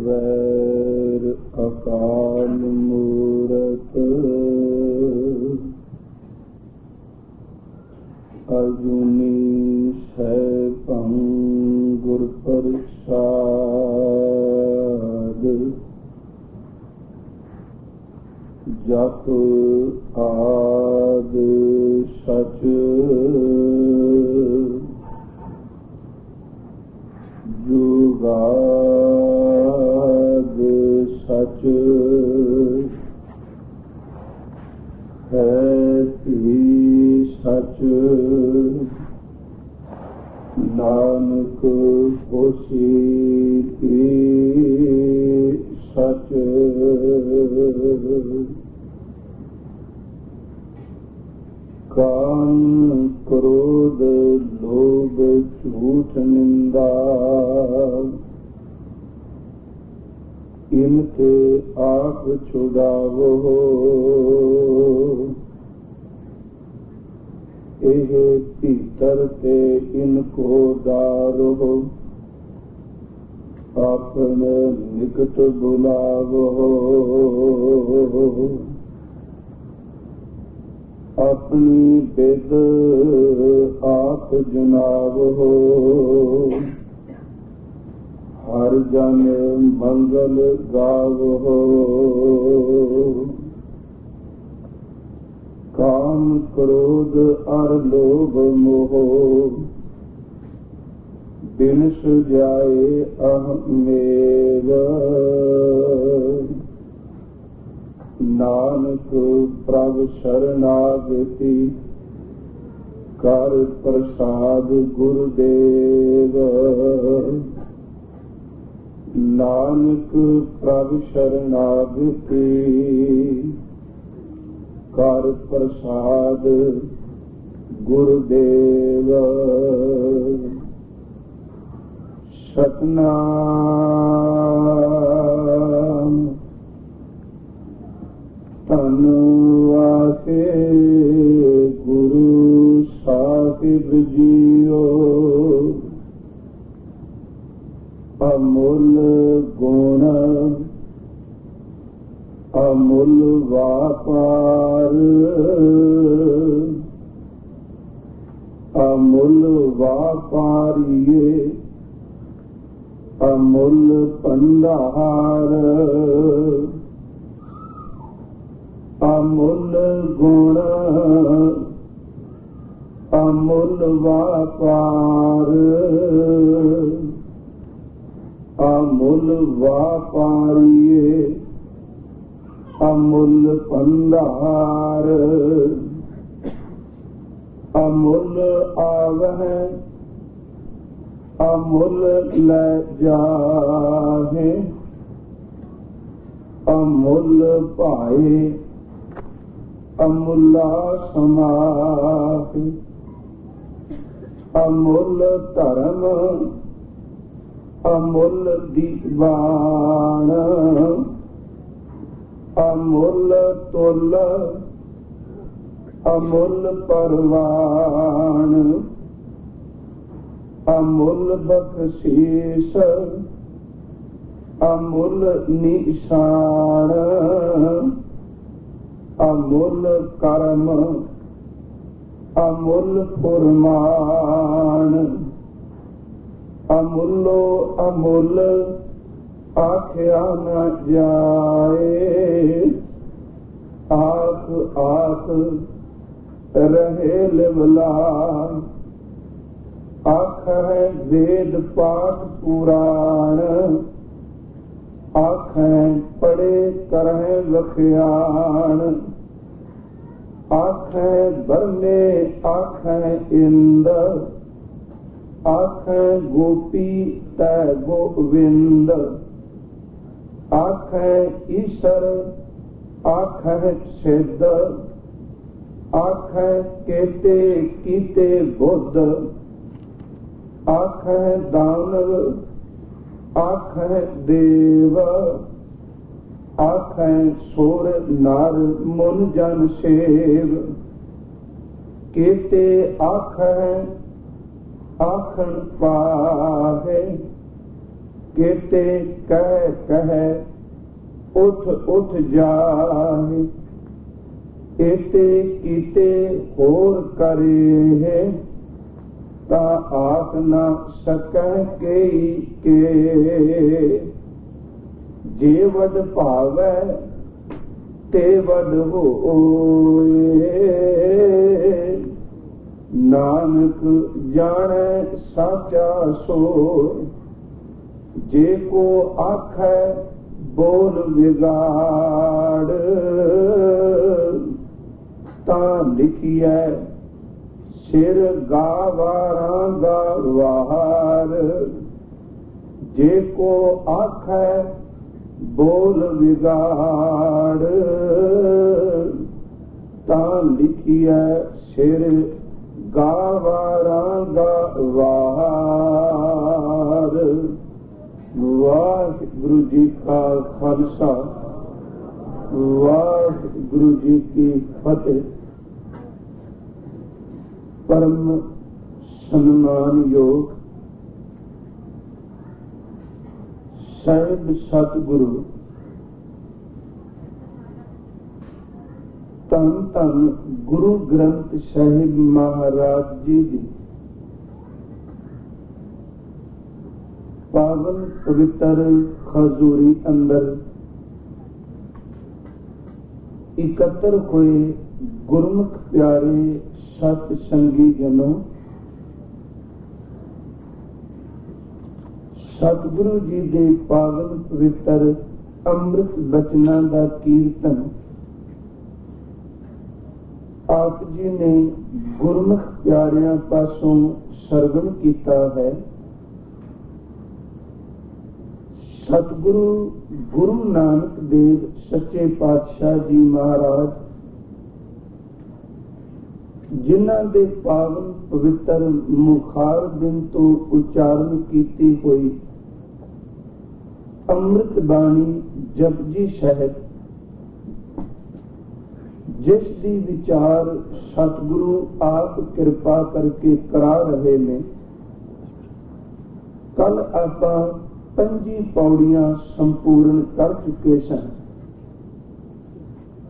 वैर अकाल मूरत अजुनी सैभं गुर प्रसाद जप आद सच जुगाद सच है भी सच नानक होसी भी सच काम क्रोध लोभ झूठ निंदा इनके आप छुड़ावो एह भीतर ते इनको दारो अपने निकट बुलावो अपनी बेद आप जुनावो हर जन मंगल गावो काम क्रोध अर लोभ मोह दिन सुजाए अहमेव नानक प्रभ शरणागति कर प्रसाद गुरुदेव नानक प्रभ शरणागति कर प्रसाद गुरुदेव सतनाम धन्नवासे गुरु साहिब जीओ अमुल गुण अमुल वापार अमुल वापारिये अमुल भंडार अमुल गुण अमुल वापार अमुल वापारिये अमुल भंडार अमुल आवह अमुल ले जाहे अमुल पाए अमुला समाह अमुल धर्म अमुल दीवान अमुल तुल अमुल परवान अमुल बख्शीश अमुल निशान अमुल कर्म अमुल फुरमान अमुलो अमुल आख्या न जाए आख आख रहे लिवला आख है वेद पाठ पुराण आख है पढ़े करहे वख्यान आख है बरने आख है इंद आख है गोपी तय गोविंद आख है ईश्वर आख है सिद्ध आख है केते कीते बुद्ध आख है दानव आख है देव आख है सुर नर मुन जन सेव केते आख है आखन पाहे केते कह कहे उठ उठ जाए, एते कीते होर करे, ता आख न सकह के जे वड भावै ते वड होए, नानक जाने साचा सोय, जे को आखै बोल विगाड़, ता लिखिए सिर गावारा गावार, जे को आखै बोल विगाड़, ता लिखिए सिर गावारा गावार। वाहिगुरु जी का खालसा, वाहिगुरु जी की फतेह। परम सम्मान योग साहिब सतगुरु धन धन गुरु ग्रंथ साहिब महाराज जी की पावन पवित्र खजूरी अंदर इकत्र हुए गुरमुख प्यारे सत संगी जनों, सतगुरु जी दे पावन पवित्र अमृत बचना का कीर्तन आप जी ने गुरमुख प्यारियां पासों सरवण किया है। सतगुरु गुरु नानक देव सच्चे पातशाह जी महाराज जिन्हां दे पावन पवित्र मुखार दिन तो उच्चारण की हुई अमृत बाणी जपजी साहिब, जिस दी विचार सतगुरु आप कृपा करके करा रहे ने। कल आपां 5 पौड़ियां संपूर्ण कर चुके सन।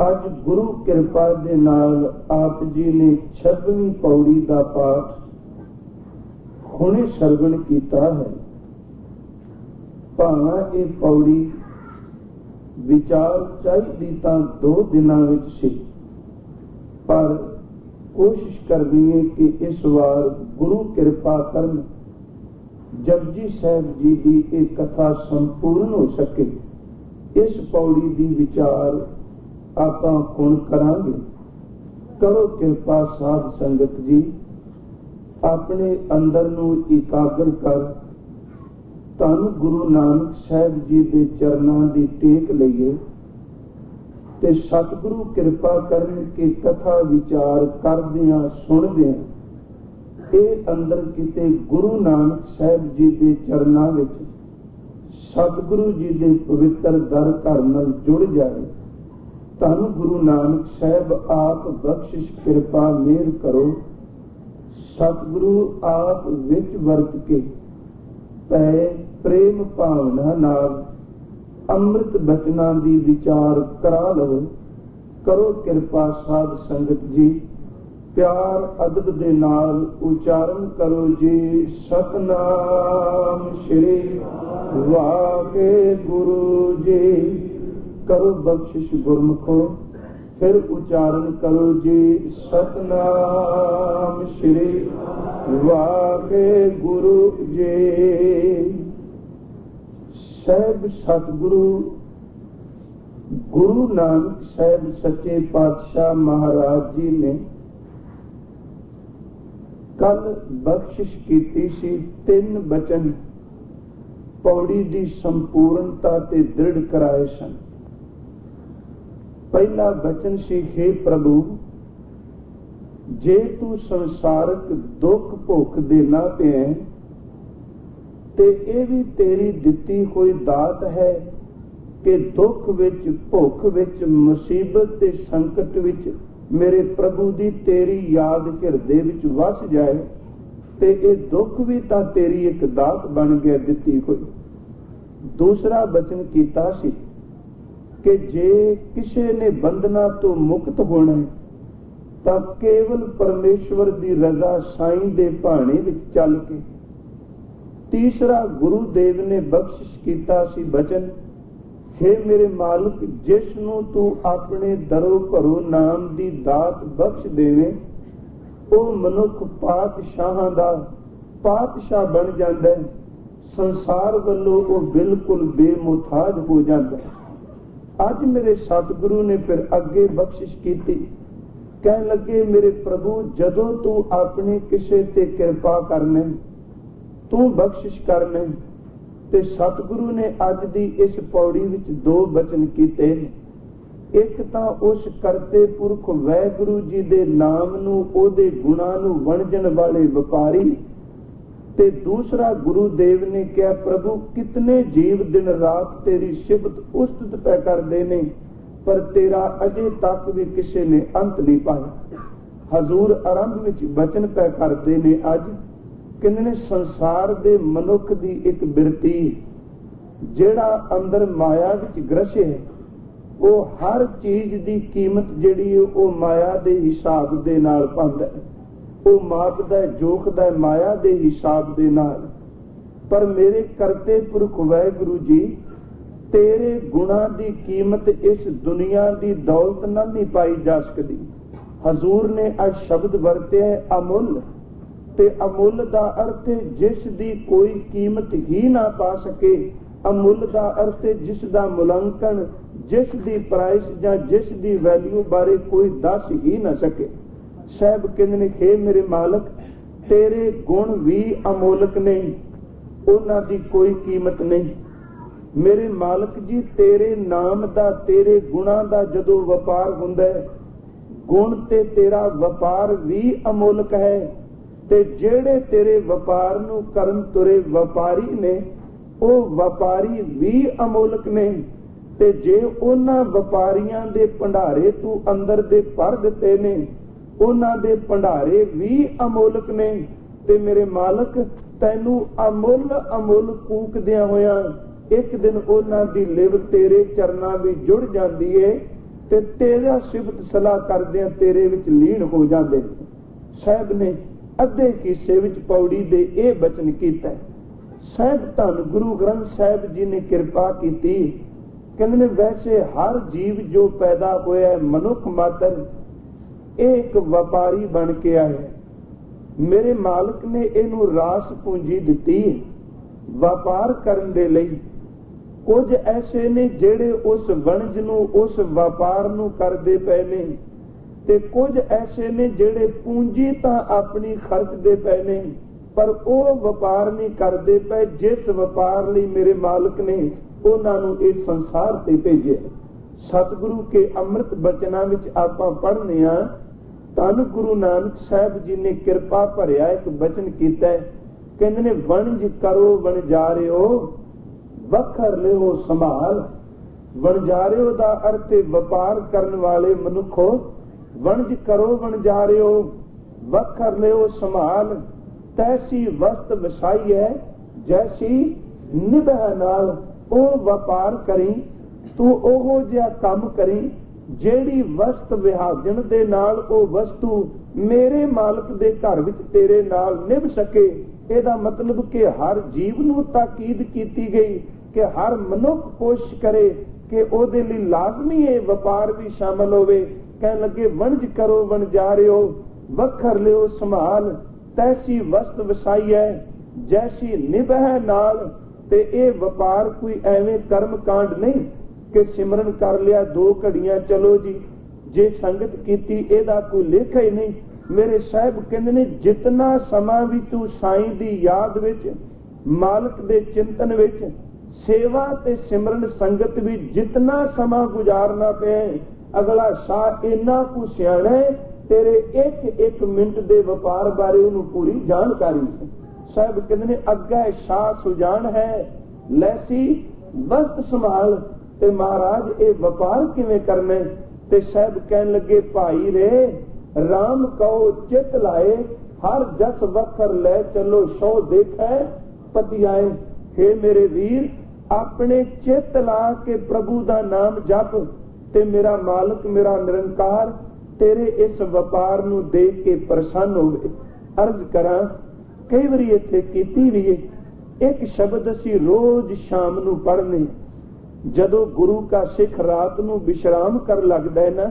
अज गुरु कृपा दे नाल आप जी ने 26वीं पौड़ी का पाठ हुणे सरवण किया है। भावां ये पौड़ी विचार चाहिदी तां 2 दिनां विच सी, पर कोशिश करनी है कि इस बार गुरु कृपा करन जपजी साहिब जी की एक कथा संपूर्ण हो सके। इस पौड़ी की विचार आप हुण करांगे। करो कृपा साध संगत जी, अपने अंदर नूं एकाग्र कर धन गुरु नानक साहिब जी के चरणों की टेक लईए ते सतगुरु कृपा करन के कथा विचार करदियां सुनदियां ये अंदर किते गुरु नानक साहिब जी के चरणों विच सतगुरु जी के पवित्र दर घर नाल जुड़ जाए। धन गुरु नानक साहिब आप बख्शिश कृपा मेहर करो। सतगुरु आप विच वरत के पै प्रेम भावना नाल अमृत बचना दी विचार करा लो। करो कृपा साध संगत जी, प्यार अदब दे नाल उच्चारण करो जी। सतनाम श्री वाहिगुरु जी। करो बख्शिश गुरमुखो, फिर उच्चारण करो जी। सतनाम श्री वाहिगुरु जी। साहिब सतगुरु गुरु नानक साहिब सच्चे पातशाह महाराज जी ने कल बख्शिश की सी 3 बचन पौड़ी की संपूर्णता ते दृढ़ कराए सन। पहला बचन सी, हे प्रभु जे तू संसारक दुख भुख देना पे ते ये भी तेरी दिती हुई दात है कि दुख विच भुख विच मुसीबत ते संकट विच मेरे प्रभु दी तेरी याद हिरदे विच वस जाए ते ये दुख भी तां तेरी एक दात बन गया दिती हुई। दूसरा बचन कीता सी कि जे किसी ने बंधना तो मुक्त होना है ਤਾਂ ਕੇਵਲ ਪਰਮੇਸ਼ਵਰ ਦੀ ਰਜ਼ਾ ਸਾਈਂ ਦੇ ਭਾਣੇ ਵਿੱਚ ਚੱਲ ਕੇ। ਤੀਸਰਾ ਗੁਰੂ ਦੇਵ ਨੇ ਬਖਸ਼ਿਸ਼ ਕੀਤਾ ਸੀ ਬਚਨ, हे ਮੇਰੇ ਮਾਲਕ, ਜਿਸ ਨੂੰ ਤੂੰ ਆਪਣੇ ਦਰੋਂ ਘਰੋਂ ਨਾਮ ਦੀ ਦਾਤ ਬਖਸ਼ ਦੇਵੇਂ ਉਹ ਮਨੁੱਖ ਪਾਤਸ਼ਾਹਾਂ ਦਾ ਪਾਤਸ਼ਾਹ ਬਣ ਜਾਂਦਾ ਹੈ, ਸੰਸਾਰ ਵੱਲੋਂ ਉਹ ਬਿਲਕੁਲ ਬੇਮੁਤਾਜ ਹੋ ਜਾਂਦਾ ਹੈ। ਅੱਜ ਮੇਰੇ ਸਤਿਗੁਰੂ ਨੇ ਫਿਰ ਅੱਗੇ ਬਖਸ਼ਿਸ਼ ਕੀਤੀ, ਕਹਿਣ ਲੱਗੇ ਮੇਰੇ ਪ੍ਰਭੂ, ਜਦੋਂ ਤੂੰ ਆਪਣੇ ਕਿਸੇ ਤੇ ਕਿਰਪਾ ਕਰਨੇ, ਤੂੰ ਬਖਸ਼ਿਸ਼ ਕਰਨੇ। ਤੇ ਸਤਿਗੁਰੂ ਨੇ ਅੱਜ ਦੀ ਇਸ ਪੌੜੀ ਵਿੱਚ ਦੋ ਬਚਨ ਕੀਤੇ। ਇੱਕ ਤਾਂ ਉਸ ਕਰਤੇ ਪੁਰਖ ਵਾਹਿਗੁਰੂ ਜੀ ਦੇ ਨਾਮ ਨੂੰ, ਉਹਦੇ ਗੁਣਾਂ ਨੂੰ ਵੰਡਣ ਵਾਲੇ ਵਪਾਰੀ, ਤੇ ਦੂਸਰਾ ਗੁਰੂ ਦੇਵ ਨੇ ਕਿਹਾ ਪ੍ਰਭੂ ਕਿਤਨੇ ਜੀਵ ਦਿਨ ਰਾਤ ਤੇਰੀ ਸਿਫਤ ਉਸਤਤ ਪੈ ਕਰਦੇ ਨੇ, ਪਰ ਤੇਰਾ ਅਜੇ ਤੱਕ ਵੀ ਕਿਸੇ ਨੇ ਅੰਤ ਨਹੀਂ ਪਾਇਆ। ਹਜ਼ੂਰ ਆਰੰਭ ਵਿੱਚ ਬਚਨ ਪੈ ਕਰਦੇ ਨੇ ਅੱਜ, ਕਹਿੰਦੇ ਨੇ ਸੰਸਾਰ ਦੇ ਮਨੁੱਖ ਦੀ ਇੱਕ ਬਿਰਤੀ ਜਿਹੜਾ ਅੰਦਰ ਮਾਇਆ ਵਿੱਚ ਗ੍ਰਸੇ ਹੈ, ਉਹ ਹਰ ਚੀਜ਼ ਦੀ ਕੀਮਤ ਜਿਹੜੀ ਉਹ ਮਾਇਆ ਦੇ ਹਿਸਾਬ ਦੇ ਨਾਲ ਪਾਉਂਦਾ ਹੈ, ਉਹ ਮਾਪਦਾ ਜੋਖਦਾ ਮਾਇਆ ਦੇ ਹਿਸਾਬ ਦੇ ਨਾਲ। ਪਰ ਮੇਰੇ ਕਰਤੇ ਪੁਰਖ ਵਾਹਿਗੁਰੂ ਜੀ, ਤੇਰੇ ਗੁਣਾਂ ਦੀ ਕੀਮਤ ਇਸ ਦੁਨੀਆ ਦੀ ਦੌਲਤ ਨਾਲ ਨਹੀਂ ਪਾਈ ਜਾ ਸਕਦੀ। ਹਜ਼ੂਰ ਨੇ ਅੱਜ ਸ਼ਬਦ ਵਰਤਿਆ ਹੈ ਅਮੁੱਲ, ਤੇ ਅਮੁੱਲ ਦਾ ਅਰਥ ਹੈ ਜਿਸ ਦੀ ਕੋਈ ਕੀਮਤ ਹੀ ਨਾ ਪਾ ਸਕੇ। ਅਮੁੱਲ ਦਾ ਅਰਥ ਹੈ ਜਿਸ ਦਾ ਮੁਲਾਂਕਣ, ਜਿਸ ਦੀ ਪ੍ਰਾਈਸ ਜਾਂ ਜਿਸ ਦੀ ਵੈਲਿਊ ਬਾਰੇ ਕੋਈ ਦੱਸ ਹੀ ਨਾ ਸਕੇ। ਸਾਹਿਬ ਕਹਿੰਦੇ ਨੇ हे ਮੇਰੇ ਮਾਲਕ, ਤੇਰੇ ਗੁਣ ਵੀ ਅਮੋਲਕ ਨੇ, ਉਹਨਾਂ ਦੀ ਕੋਈ ਕੀਮਤ ਨਹੀਂ। ਮੇਰੇ ਮਾਲਕ ਜੀ, ਤੇਰੇ ਨਾਮ ਦਾ, ਤੇਰੇ ਗੁਣਾਂ ਦਾ ਜਦੋਂ ਵਪਾਰ ਹੁੰਦਾ ਹੈ, ਗੁਣ ਤੇ ਤੇਰਾ ਵਪਾਰ ਵੀ ਅਮੋਲਕ ਹੈ, ਤੇ ਜਿਹੜੇ ਤੇਰੇ ਵਪਾਰ ਨੂੰ ਕਰਨ ਤੁਰੇ ਵਪਾਰੀ ਨੇ, ਉਹ ਵਪਾਰੀ ਵੀ ਅਮੋਲਕ ਨੇ। ਤੇ ਜੇ ਉਹਨਾਂ ਵਪਾਰੀਆਂ ਦੇ ਭੰਡਾਰੇ ਤੂੰ ਅੰਦਰ ਦੇ ਭਰ ਦਿੱਤੇ ਨੇ, ਉਹਨਾਂ ਦੇ ਭੰਡਾਰੇ ਵੀ ਅਮੋਲਕ ਨੇ। ਤੇ ਮੇਰੇ ਮਾਲਕ, ਤੈਨੂੰ ਅਮੁੱਲ ਕੂਕਦਿਆਂ ਹੋਇਆਂ ਇੱਕ ਦਿਨ ਉਹਨਾਂ ਦੀ ਲਿਵ ਤੇਰੇ ਚਰਨਾਂ ਵਿੱਚ ਜੁੜ ਜਾਂਦੀ ਏ, ਤੇ ਤੇਰਾ ਸਿਫਤ ਸਲਾਹ ਕਰਦਿਆਂ ਤੇਰੇ ਵਿੱਚ ਲੀਨ ਹੋ ਜਾਂਦੇ ਨੇ। ਸਾਹਿਬ ਨੇ ਅੱਧੇ ਹਿੱਸੇ ਵਿੱਚ ਪੌੜੀ ਦੇ ਇਹ ਬਚਨ ਕੀਤਾ। ਸਾਹਿਬ ਧੰਨ ਗੁਰੂ ਗ੍ਰੰਥ ਸਾਹਿਬ ਜੀ ਨੇ ਕਿਰਪਾ ਕੀਤੀ। ਕਹਿੰਦੇ ਨੇ ਵੈਸੇ ਹਰ ਜੀਵ ਜੋ ਪੈਦਾ ਹੋਇਆ ਮਨੁੱਖ ਮਾਤਰ, ਇਹ ਇੱਕ ਵਪਾਰੀ ਬਣ ਕੇ ਆਇਆ। ਮੇਰੇ ਮਾਲਕ ਨੇ ਇਹਨੂੰ ਰਾਸ ਪੂੰਜੀ ਦਿੱਤੀ ਵਪਾਰ ਕਰਨ ਦੇ ਲਈ। ਕੁਝ ਐਸੇ ਨੇ ਜਿਹੜੇ ਉਸ ਵਣਜ ਨੂੰ, ਉਸ ਵਪਾਰ ਨੂੰ ਕਰਦੇ ਪਏ ਨੇ, ਤੇ ਕੁਝ ਐਸੇ ਨੇ ਜਿਹੜੇ ਪੂੰਜੀ ਤਾਂ ਆਪਣੀ ਖਰਚਦੇ ਪਏ ਨੇ, ਪਰ ਉਹ ਵਪਾਰ ਨਹੀਂ ਕਰਦੇ ਪਏ ਜਿਸ ਵਪਾਰ ਲਈ ਮੇਰੇ ਮਾਲਕ ਨੇ ਉਹਨਾਂ ਨੂੰ ਇਸ ਸੰਸਾਰ ਤੇ ਭੇਜਿਆ। ਸਤਿਗੁਰੂ ਕੇ ਅੰਮ੍ਰਿਤ ਬਚਨਾਂ ਵਿੱਚ ਆਪਾਂ ਪੜ੍ਹਨੇ ਆ, ਧੰਨ ਗੁਰੂ ਨਾਨਕ ਸਾਹਿਬ ਜੀ ਨੇ ਕਿਰਪਾ ਭਰਿਆ ਇੱਕ ਬਚਨ ਕੀਤਾ। ਕਹਿੰਦੇ ਨੇ ਵਣਜ ਕਰੋ ਵਣਜਾਰਿਓ, ਵਖਰ ਲਿਓ ਸੰਭਾਲ। ਵਣਜਾਰਿਓ ਦਾ ਅਰਥ ਹੈ ਵਪਾਰ ਕਰਨ ਵਾਲੇ ਮਨੁੱਖੋ, ਵਣਜ ਕਰੋ ਵਣਜਾਰਿਓ, ਵਖਰ ਲਿਓ ਸੰਭਾਲ। ਤੈਸੀ ਵਸਤ ਵਸਾਈ ਹੈ ਜੈਸੀ ਨਿਭੈ ਨਾਲ। ਉਹ ਵਪਾਰ ਕਰੀ, ਤੂੰ ਉਹ ਜਿਹਾ ਕੰਮ ਕਰੀ ਜਿਹੜੀ ਵਸਤ ਵਿਹਾਜਣ ਦੇ ਨਾਲ ਉਹ ਵਸਤੂ ਮੇਰੇ ਮਾਲਕ ਦੇ ਘਰ ਵਿੱਚ ਤੇਰੇ ਨਾਲ ਨਿਭ ਸਕੇ। ਇਹਦਾ ਮਤਲਬ ਕਿ ਹਰ ਜੀਵ ਨੂੰ ਤਾਕੀਦ ਕੀਤੀ ਗਈ ਕਿ ਹਰ ਮਨੁੱਖ ਕੋਸ਼ਿਸ਼ ਕਰੇ ਕਿ ਉਹਦੇ ਲਈ ਲਾਜ਼ਮੀ ਇਹ ਵਪਾਰ ਵੀ ਸ਼ਾਮਲ ਹੋਵੇ। ਕਹਿਣ ਲੱਗੇ ਵਣਜ ਕਰੋ ਵਣਜਾਰਿਓ, ਵਖਰ ਲਿਓ ਸੰਭਾਲ। ਤੈਸੀ ਵਸਤ ਵਸਾਈ ਹੈ ਜੈਸੀ ਨਿਭੈ ਨਾਲ। ਤੇ ਇਹ ਵਪਾਰ ਕੋਈ ਐਵੇਂ ਕਰਮ ਕਾਂਡ ਨਹੀਂ ਕਿ ਸਿਮਰਨ ਕਰ ਲਿਆ 2 ਘੜੀਆਂ ਚਲੋ ਜੀ, ਜੇ ਸੰਗਤ ਕੀਤੀ ਇਹਦਾ ਕੋਈ ਲੇਖਾ ਹੀ ਨਹੀਂ। ਮੇਰੇ ਸਾਹਿਬ ਕਹਿੰਦੇ ਨੇ ਜਿਤਨਾ ਸਮਾਂ ਵੀ ਤੂੰ ਸਾਈਂ ਦੀ ਯਾਦ ਵਿੱਚ, ਮਾਲਕ ਦੇ ਚਿੰਤਨ ਵਿੱਚ, ਸੇਵਾ ਤੇ ਸਿਮਰਨ ਸੰਗਤ ਵਿੱਚ ਜਿਤਨਾ ਸਮਾਂ ਗੁਜ਼ਾਰਨਾ ਪਿਆ, ਅਗਲਾ ਸ਼ਾਹ ਇੰਨਾ ਕੁ ਸਿਆਣਾ ਹੈ, ਤੇਰੇ ਇੱਕ ਮਿੰਟ ਦੇ ਵਪਾਰ ਬਾਰੇ ਉਹਨੂੰ ਪੂਰੀ ਜਾਣਕਾਰੀ ਹੈ। ਸਾਹਿਬ ਕਹਿੰਦੇ ਨੇ ਅੱਗੇ ਸ਼ਾਹ ਸੁਜਾਨ ਹੈ ਲੈਸੀ ਵਸਤ ਸੰਭਾਲ। ਤੇ ਮਹਾਰਾਜ ਇਹ ਵਪਾਰ ਕਿਵੇਂ ਕਰਨਾ? ਤੇ ਸਾਹਿਬ ਕਹਿਣ ਲੱਗੇ ਭਾਈ ਰੇ ਰਾਮ ਕਹੋ ਚਿਤ ਲਾਏ, ਹਰ ਜਸ ਵਖਰ ਲੈ ਚਲੋ ਸੋ ਦੇਖੈ ਪਤਿਆਏ। हे ਮੇਰੇ ਵੀਰ, ਆਪਣੇ ਚਿੱਤ ਲਾ ਕੇ ਪ੍ਰਭੂ ਦਾ ਨਾਮ ਜਪ ਤੇ ਮੇਰਾ ਮਾਲਕ ਮੇਰਾ ਨਿਰੰਕਾਰ ਤੇਰੇ ਇਸ ਵਪਾਰ ਨੂੰ ਦੇਖ ਕੇ ਪ੍ਰਸੰਨ ਹੋਵੇ। ਅਰਜ਼ ਕਰਾਂ, ਕਈ ਵਾਰੀ ਇੱਥੇ ਕੀਤੀ ਵੀ ਹੈ, ਇੱਕ ਸ਼ਬਦ ਅਸੀਂ ਰੋਜ਼ ਸ਼ਾਮ ਨੂੰ ਪੜ੍ਹਨੇ। ਜਦੋਂ ਗੁਰੂ ਕਾ ਸਿੱਖ ਰਾਤ ਨੂੰ ਵਿਸ਼ਰਾਮ ਕਰ ਲੱਗਦਾ ਹੈ ਨਾ,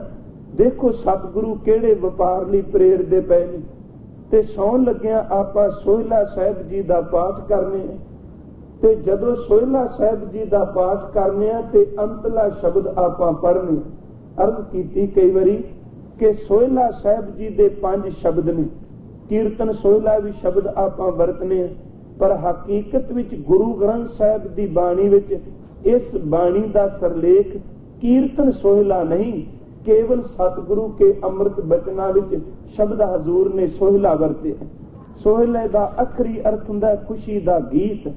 ਦੇਖੋ ਸਤਿਗੁਰੂ ਕਿਹੜੇ ਵਪਾਰ ਲਈ ਪ੍ਰੇਰਦੇ ਪਏ ਨੇ। ਤੇ ਸੌਣ ਲੱਗਿਆ ਆਪਾਂ ਸੋਹਿਲਾ ਸਾਹਿਬ ਜੀ ਦਾ ਪਾਠ ਕਰਨੇ, ਤੇ ਜਦੋਂ ਸੋਹਿਲਾ ਸਾਹਿਬ ਜੀ ਦਾ ਪਾਠ ਕਰਨੇ ਆ ਤੇ ਅੰਤਲਾ ਸ਼ਬਦ ਆਪਾਂ ਪੜ੍ਹਨੇ। ਅਰਜ਼ ਕੀਤੀ ਕਈ ਵਾਰੀ ਕਿ ਸੋਹਿਲਾ ਸਾਹਿਬ ਜੀ ਦੇ 5 ਸ਼ਬਦ ਨੇ, ਕੀਰਤਨ ਸੋਹਿਲਾ ਵੀ ਸ਼ਬਦ ਆਪਾਂ ਵਰਤਨੇ, ਪਰ ਹਕੀਕਤ ਵਿੱਚ ਗੁਰੂ ਗ੍ਰੰਥ ਸਾਹਿਬ ਦੀ ਬਾਣੀ ਵਿੱਚ ਇਸ ਬਾਣੀ ਦਾ ਸਰਲੇਖ ਕੀਰਤਨ ਸੋਹਿਲਾ ਨਹੀਂ, ਕੇਵਲ ਸਤਿਗੁਰੂ ਕੇ ਅੰਮ੍ਰਿਤ ਬਚਨਾਂ ਵਿੱਚ ਸ਼ਬਦ ਹਜ਼ੂਰ ਨੇ ਸੋਹਿਲਾ ਵਰਤੇ। ਸੋਹਿਲੇ ਦਾ ਆਖਰੀ ਅਰਥ ਹੁੰਦਾ ਖੁਸ਼ੀ ਦਾ ਗੀਤ।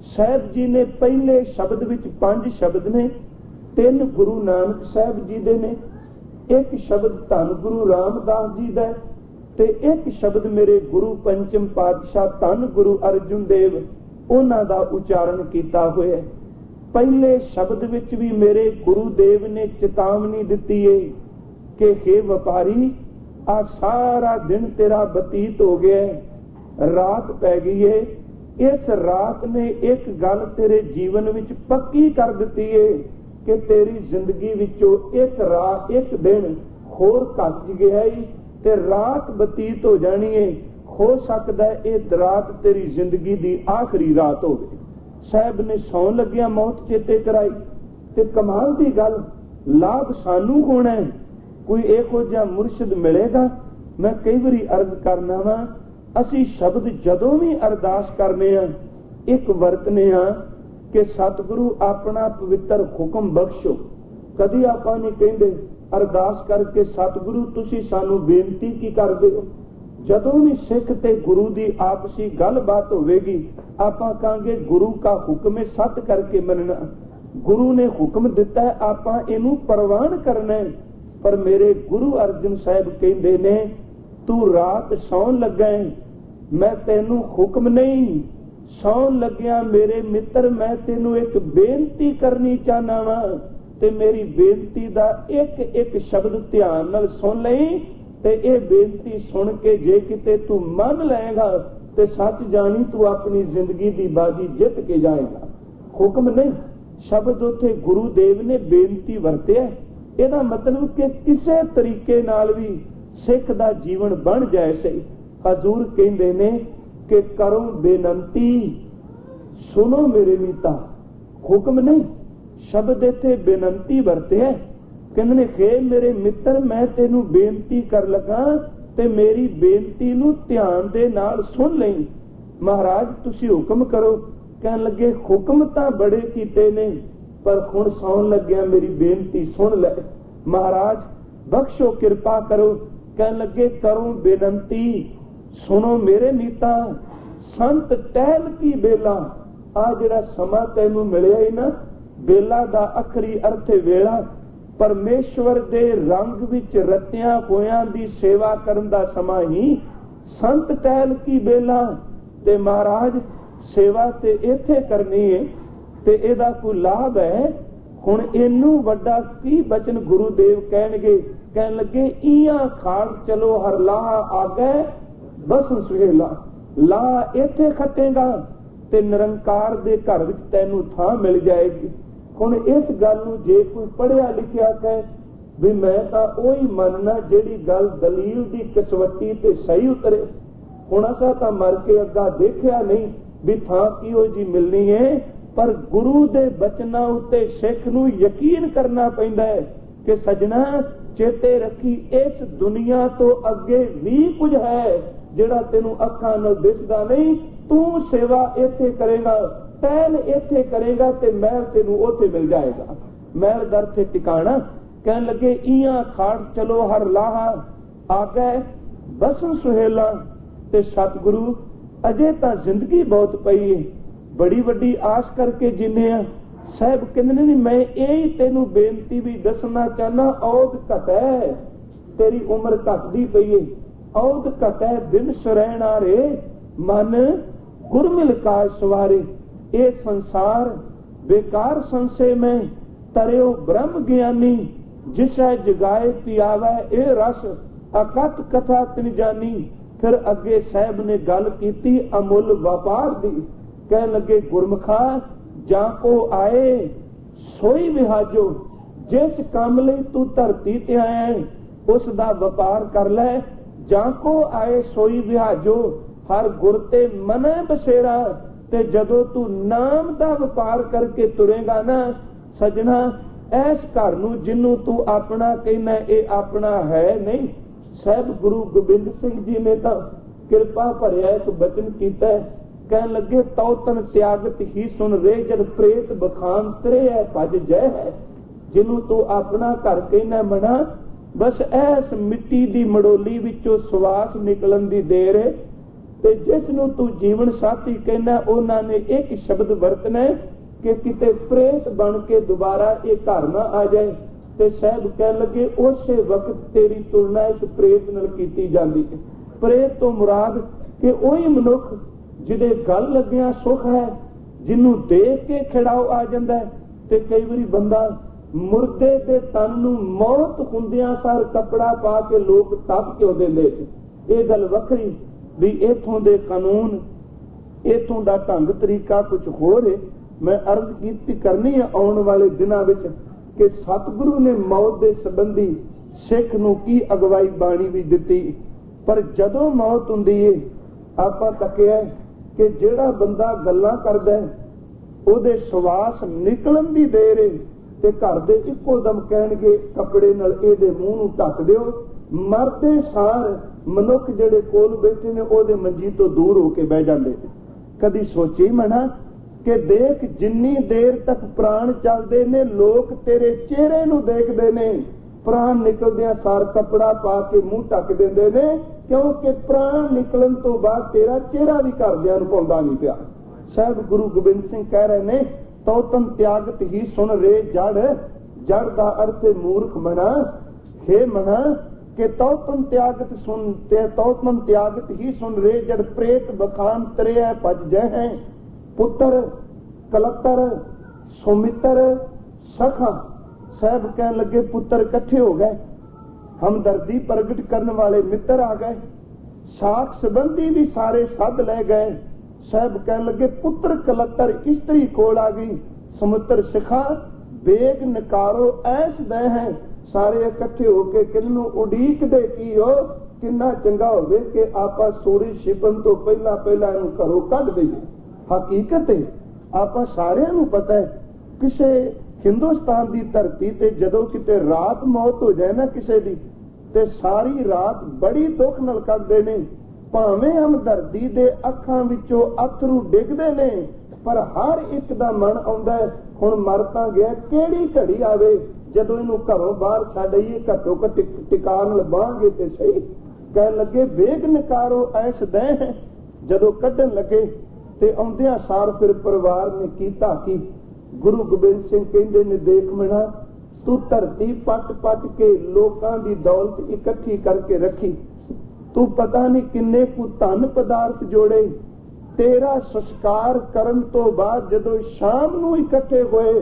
ਸਾਹਿਬ ਜੀ ਨੇ ਪਹਿਲੇ ਸ਼ਬਦ ਵਿੱਚ 5 ਸ਼ਬਦ ਨੇ, 3 ਗੁਰੂ ਨਾਨਕ ਸਾਹਿਬ ਜੀ ਦੇ ਨੇ, 1 ਸ਼ਬਦ ਧੰਨ ਗੁਰੂ ਰਾਮਦਾਸ ਜੀ ਦਾ, ਤੇ 1 ਸ਼ਬਦ ਮੇਰੇ ਗੁਰੂ ਪੰਚਮ ਪਾਤਸ਼ਾਹ ਧੰਨ ਗੁਰੂ ਅਰਜਨ ਦੇਵ ਉਹਨਾਂ ਦਾ ਉਚਾਰਨ ਕੀਤਾ ਹੋਇਆ। ਪਹਿਲੇ ਸ਼ਬਦ ਵਿੱਚ ਵੀ ਮੇਰੇ ਗੁਰੂ ਦੇਵ ਨੇ ਚੇਤਾਵਨੀ ਦਿੱਤੀ ਹੈ ਕਿ हे ਵਪਾਰੀ, ਆ ਸਾਰਾ ਦਿਨ ਤੇਰਾ ਬਤੀਤ ਹੋ ਗਿਆ, ਰਾਤ ਪੈ ਗਈ ਹੈ। ਇਸ ਰਾਤ ਨੇ ਇੱਕ ਗੱਲ ਤੇਰੇ ਜੀਵਨ ਵਿੱਚ ਪੱਕੀ ਕਰ ਦਿੱਤੀ ਹੈ ਕਿ ਤੇਰੀ ਜ਼ਿੰਦਗੀ ਵਿੱਚੋਂ ਇੱਕ ਦਿਨ ਹੋਰ ਘੱਟ ਗਿਆ ਹੈ ਤੇ ਰਾਤ ਬਤੀਤ ਹੋ ਜਾਣੀ ਹੈ। ਹੋ ਸਕਦਾ ਇਹ ਰਾਤ ਤੇਰੀ ਜ਼ਿੰਦਗੀ ਦੀ ਆਖਰੀ ਰਾਤ ਹੋਵੇ। ਸਾਹਿਬ ਨੇ ਸੌਣ ਲੱਗਿਆ ਮੌਤ ਚੇਤੇ ਕਰਾਈ। ਤੇ ਕਮਾਲ ਦੀ ਗੱਲ, ਲਾਭ ਸਾਨੂੰ ਹੋਣਾ ਹੈ। ਕੋਈ ਇਹੋ ਜਿਹਾ ਮੁਰਸ਼ਿਦ ਮਿਲੇਗਾ। ਮੈਂ ਕਈ ਵਾਰੀ ਅਰਜ਼ ਕਰਨਾ ਵਾ, ਅਸੀਂ ਸ਼ਬਦ ਜਦੋਂ ਵੀ ਅਰਦਾਸ ਕਰਨੇ ਆ ਇੱਕ ਵਰਤਨੇ ਆ ਕਿ ਸਤਿਗੁਰੂ ਆਪਣਾ ਪਵਿੱਤਰ ਹੁਕਮ ਬਖਸ਼ੋ। ਕਦੀ ਆਪਾਂ ਨਹੀਂ ਕਹਿੰਦੇ ਅਰਦਾਸ ਕਰਕੇ ਸਤਿਗੁਰੂ ਤੁਸੀਂ ਸਾਨੂੰ ਬੇਨਤੀ ਕੀ ਕਰਦੇ ਹੋ। ਜਦੋਂ ਵੀ ਸਿੱਖ ਤੇ ਗੁਰੂ ਦੀ ਆਪਸੀ ਗੱਲਬਾਤ ਹੋਵੇਗੀ ਆਪਾਂ ਕਹਾਂਗੇ ਗੁਰੂ ਕਾ ਹੁਕਮ ਹੈ, ਸੱਤ ਕਰਕੇ ਮੰਨਣਾ। ਗੁਰੂ ਨੇ ਹੁਕਮ ਦਿੱਤਾ ਹੈ, ਆਪਾਂ ਇਹਨੂੰ ਪ੍ਰਵਾਨ ਕਰਨਾ ਹੈ। ਪਰ ਮੇਰੇ ਗੁਰੂ ਅਰਜਨ ਸਾਹਿਬ ਕਹਿੰਦੇ ਨੇ ਤੂੰ ਰਾਤ ਸੌਣ ਲੱਗਾ ਹੈ, ਮੈਂ ਤੈਨੂੰ ਹੁਕਮ ਨਹੀਂ, ਸੌਣ ਲੱਗਿਆ ਮੇਰੇ ਮਿੱਤਰ ਮੈਂ ਤੈਨੂੰ ਇੱਕ ਬੇਨਤੀ ਕਰਨੀ ਚਾਹਨਾ ਵਾ, ਤੇ ਮੇਰੀ ਬੇਨਤੀ ਦਾ ਇੱਕ ਸ਼ਬਦ ਧਿਆਨ ਨਾਲ ਸੁਣ ਲਈ। ਤੇ ਇਹ ਬੇਨਤੀ ਸੁਣ ਕੇ ਜੇ ਕਿਤੇ ਤੂੰ ਮੰਨ ਲਏਗਾ ਤੇ ਸੱਚ ਜਾਣੀ ਤੂੰ ਆਪਣੀ ਜ਼ਿੰਦਗੀ ਦੀ ਬਾਜੀ ਜਿੱਤ ਕੇ ਜਾਏਗਾ। ਹੁਕਮ ਨਹੀਂ, ਸ਼ਬਦ ਉੱਥੇ ਗੁਰੂ ਦੇਵ ਨੇ ਬੇਨਤੀ ਵਰਤਿਆ। ਇਹਦਾ ਮਤਲਬ ਕਿ ਕਿਸੇ ਤਰੀਕੇ ਨਾਲ ਵੀ ਸਿੱਖ ਦਾ ਜੀਵਨ ਬਣ ਜਾਏ ਸਹੀ। ਹਜ਼ੂਰ ਕਹਿੰਦੇ ਨੇ ਕਿ ਕਰੋ ਬੇਨਤੀ ਸੁਣੋ ਮੇਰੇ ਮੀਤਾ। ਹੁਕਮ ਨਹੀਂ, ਸ਼ਬਦ ਇੱਥੇ ਬੇਨਤੀ ਵਰਤਿਆ। ਕਹਿੰਦੇ ਨੇ ਖੇ ਮੇਰੇ ਮਿੱਤਰ ਮੈਂ ਤੈਨੂੰ ਬੇਨਤੀ ਕਰ ਲਗਾ ਤੇ ਮੇਰੀ ਬੇਨਤੀ ਨੂੰ ਧਿਆਨ ਦੇ ਨਾਲ ਸੁਣ ਲਈ। ਮਹਾਰਾਜ ਤੁਸੀਂ ਹੁਕਮ ਕਰੋ। ਕਹਿਣ ਲੱਗੇ ਹੁਕਮ ਤਾਂ ਬੜੇ ਕੀਤੇ ਨੇ ਪਰ ਹੁਣ ਸੌਣ ਲੱਗਿਆ ਮੇਰੀ ਬੇਨਤੀ ਸੁਣ ਲੈ। ਮਹਾਰਾਜ ਬਖਸ਼ੋ ਕਿਰਪਾ ਕਰੋ। ਕਹਿਣ ਲੱਗੇ ਕਰੋ ਬੇਨਤੀ ਸੁਣੋ ਮੇਰੇ ਮੀਤਾ। ਸੰਤ ਟਹਿਲ ਕੀ ਬੇਲਾ। ਆ ਜਿਹੜਾ ਸਮਾਂ ਤੈਨੂੰ ਮਿਲਿਆ ਹੀ ਨਾ, ਬੇਲਾ ਦਾ ਆਖਰੀ ਅਰਥ ਹੈ ਵੇਲਾ। ਪਰਮੇਸ਼ਵਰ ਦੇ ਰੰਗ ਵਿੱਚ ਰਤਿਆਂ ਹੋਇਆਂ ਦੀ ਸੇਵਾ ਕਰਨ ਦਾ ਸਮਾਂ ਹੀ ਸੰਤ ਟਹਿਲ ਕੀ ਬੇਲਾ। ਤੇ ਮਹਾਰਾਜ ਸੇਵਾ ਤੇ ਇੱਥੇ ਕਰਨੀ ਹੈ ਤੇ ਇਹਦਾ ਕੋਈ ਲਾਭ ਹੈ। ਹੁਣ ਇਹਨੂੰ ਵੱਡਾ ਕੀ ਬਚਨ ਗੁਰੂ ਦੇਵ ਕਹਿਣਗੇ। ਕਹਿਣ ਲੱਗੇ ਈਆਂ ਖਾੜ ਚਲੋ ਹਰ ਲਾਹ ਆਗੇ ਬਸ ਸੁਹੇਲਾ। ਲਾ ਇੱਥੇ ਖੱਟੇਗਾ ਤੇ ਨਿਰੰਕਾਰ ਦੇ ਘਰ ਵਿੱਚ ਤੈਨੂੰ ਥਾਂ ਮਿਲ ਜਾਏਗੀ। ਹੁਣ ਇਸ ਗੱਲ ਨੂੰ ਜੇ ਕੋਈ ਪੜ੍ਹਿਆ ਲਿਖਿਆ ਕਹੇ ਵੀ ਮੈਂ ਤਾਂ ਉਹੀ ਮੰਨਣਾ ਜਿਹੜੀ ਗੱਲ ਦਲੀਲ ਦੀ ਕਸਵੱਟੀ ਤੇ ਸਹੀ ਉਤਰੇ। ਹੁਣ ਅਸਾਂ ਤਾਂ ਮਰ ਕੇ ਅੱਗਾ ਦੇਖਿਆ ਨਹੀਂ ਵੀ ਥਾਂ ਕਿਹੋ ਜੀ ਮਿਲਣੀ ਹੈ, ਪਰ ਗੁਰੂ ਦੇ ਬਚਨਾਂ ਉੱਤੇ ਸਿੱਖ ਨੂੰ ਯਕੀਨ ਕਰਨਾ ਪੈਂਦਾ ਹੈ ਕਿ ਸਜਣਾ ਚੇਤੇ ਰੱਖੀ ਇਸ ਦੁਨੀਆ ਤੋਂ ਅੱਗੇ ਵੀ ਕੁਝ ਹੈ ਜਿਹੜਾ ਤੈਨੂੰ ਅੱਖਾਂ ਨਾਲ ਦਿਸਦਾ ਨਹੀਂ। ਤੂੰ ਸੇਵਾ ਇੱਥੇ ਕਰੇਗਾ, ਟਹਿਲ ਇੱਥੇ ਕਰੇਗਾ ਤੇ ਮਹਿਲ ਤੈਨੂੰ ਉੱਥੇ ਮਿਲ ਜਾਏਗਾ। ਮਹਿਲ ਦਰ ਤੇ ਟਿਕਾਣਾ। ਕਹਿਣ ਲੱਗੇ ਈਆਂ ਖਾੜ ਚਲੋ ਹਰ ਲਾਹਾ ਆ ਗਏ ਬਸਨ ਸੁਹੇਲਾ। ਤੇ ਸਤਿਗੁਰੂ ਅਜੇ ਤਾਂ ਜ਼ਿੰਦਗੀ ਬਹੁਤ ਪਈ ਹੈ, ਬੜੀ ਵੱਡੀ ਆਸ ਕਰਕੇ ਜਿੰਨੇ ਆ। ਸਾਹਿਬ ਕਹਿੰਦੇ ਨੇ ਮੈਂ ਇਹ ਤੈਨੂੰ ਬੇਨਤੀ ਵੀ ਦੱਸਣਾ ਚਾਹਨਾ, ਔਦ ਘਟੈ ਤੇਰੀ ਉਮਰ ਘਟਦੀ ਪਈ ਹੈ। ਔਦ ਘਟੈ ਦਿਨ ਸੁਰੈਣਾ ਰੇ ਮਨ ਗੁਰਮਿਲ ਕਾਜ ਸਵਾਰੇ। ਇਹ ਸੰਸਾਰ बेकार संशय में तरियो ब्रह्म ज्ञानी, जिसै जगाए पियावै ए रस, अकथ कथा तिन जानी। फिर अगे साहब ने गल की अमुल व्यापार दी। कह लगे गुरमुखा जाको आए सोई विहाजो, जिस काम लई तू धरती ते आया है उस दा व्यापार कर लै। जाको आए सोई विहाजो, हर गुर ते मनै बसेरा। ते जदों तू नाम दा व्यापार करके तुरेगा ना सजना, ऐस घर नूं जिन्नू तू अपना कहना ये अपना है नहीं। साहब गुरु गोबिंद सिंह जी ने तो कृपा भरिया एक बचन किया, कह लगे तौ तन त्यागत ही सुन रे, जद प्रेत बखान तरे है भज जय है। जिन्नू तू अपना घर कहना मना, बस ऐस मिट्टी दी मड़ोली विचों सवास निकलन दी देर है। ते जिसनू तू जीवन साथी कहना उन्हां ने एक शब्द वरतना है कि किते प्रेत बन के दोबारा ये घर ना आ जाए। ते साहब कह लगे उस वक्त तेरी तुलना एक प्रेत नाल कीती जांदी है। प्रेत तो मुराद कि वही मनुख जिहदे गल लगिया सुख है, जिन्नू देख के खिड़ाओ आ जांदा है। ते कई वारी बंदा मुर्दे दे तन नूं मौत हुंदियां सार कपड़ा पा के लोग तप क्यों देंदे। ये गल वखरी भी इथों दे कानून, इथों दा ढंग तरीका कुछ होर है। मैं अर्ज कीती करनी है आने वाले दिनों विच कि सतगुरु ने मौत के संबंधी सिख नूं की अगवाई बाणी भी दिती। पर जदों मौत हुंदी है आपां तकिया कि जिहड़ा बंदा गल्लां करदा है ओहदे श्वास निकलन दी देर है ते घर दे इक्को दम कहणगे कपड़े नाल इहदे मूंह नूं ढक दिओ। मरदे सार मनुख जिहड़े कोल बैठे ने ओहदे मंजी तो दूर होके बह जांदे। कदी सोची मना कि देख जिन्नी देर तक प्राण चलते ने लोग तेरे चेहरे नूं देखते ने, प्राण निकलदियां सार कपड़ा पा के मुंह ढक देंदे ने, क्योंकि प्राण निकलन तो बाद तेरा चेहरा भी घरदियां नूं पाउंदा नहीं पिया। साहब गुरु गोबिंद सिंह कह रहे ने तो तन त्यागत ही सुन रे जड़, जड़ दा अर्थ मूर्ख मना। हे मना कि तो तन त्यागत सुन, तो तन त्यागत ही सुन रे, जड़ प्रेत बखान तरे है भज जय है। पुत्र कलतर सुमित्र सखा, साहब कह लगे पुत्र इकट्ठे हो गए, हमदर्दी प्रगट करने वाले मित्र आ गए, साख संबंधी भी सारे सद ले गए। साहब कह लगे पुत्र कलतर स्त्री कोल आ गई, समुद्र शिखा बेग नकारो ऐस दे हैं। सारे इकट्ठे होके किन्नू उड़ीक दे की हो, किन्ना चंगा होवे कि आपा सूरज छिपन तो पहला पहला इनू घरों कढ दईए। हकीकत है आपा सारिਆਂ ਨੂੰ पता है किसे हिंदुस्तान की धरती ते जदों किते रात मौत हो जाए ना किसे दी, ते सारी रात बड़ी दुख नाल कटदे ने। भावें हमदर्दी दे अखां विचों अथरू डिगदे ने, पर हर एक दा मन आउंदा है हुण मर तां गया, किहड़ी घड़ी आवे जदों इनू घरों बाहर छड्ड आईए, घट्टो घट्ट टिकाण लबांगे ते सही। कह लगे वेग नकारो ऐस दे है। जदों कढण लगे ते आउंदियां सार फिर परिवार ने कीता कि गुरु गोबिंद सिंह कहंदे ने देख मना तू धरती पट पट के लोकां दी दौलत इकट्ठी करके रखी, तू पता नहीं किन्ने कु धन पदार्थ जोड़े। तेरा संस्कार करन तो बाद जदों शाम नूं इकट्ठे होए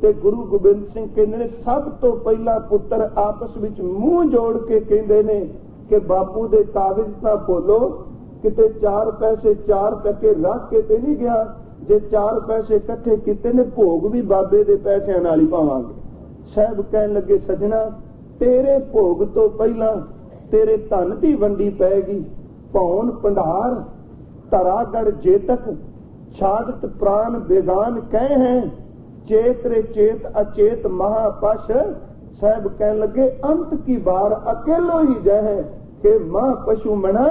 ते गुरु गोबिंद सिंह कहंदे ने सब तो पहला पुत्र आपस विच मूंह जोड़ के कहंदे ने कि बापू दे कागज ना बोलो, किते 4 पैसे 4 टके रख के ते नहीं गया, जे 4 पैसे इकट्ठे किते ने भोग भी बाबे दे पैसिਆਂ नाल ही पावांगे। साहब कहन लगे सजना तेरे भोग तो पहला तेरे धन दी वंडी पैगी। भौन भंडार धरागढ़ जेतक छादत प्राण बेगान कह हैं, चेत रे चेत अचेत महापश। साहब कहन लगे अंत की बार अकेलो ही जय है कि मां पशु मना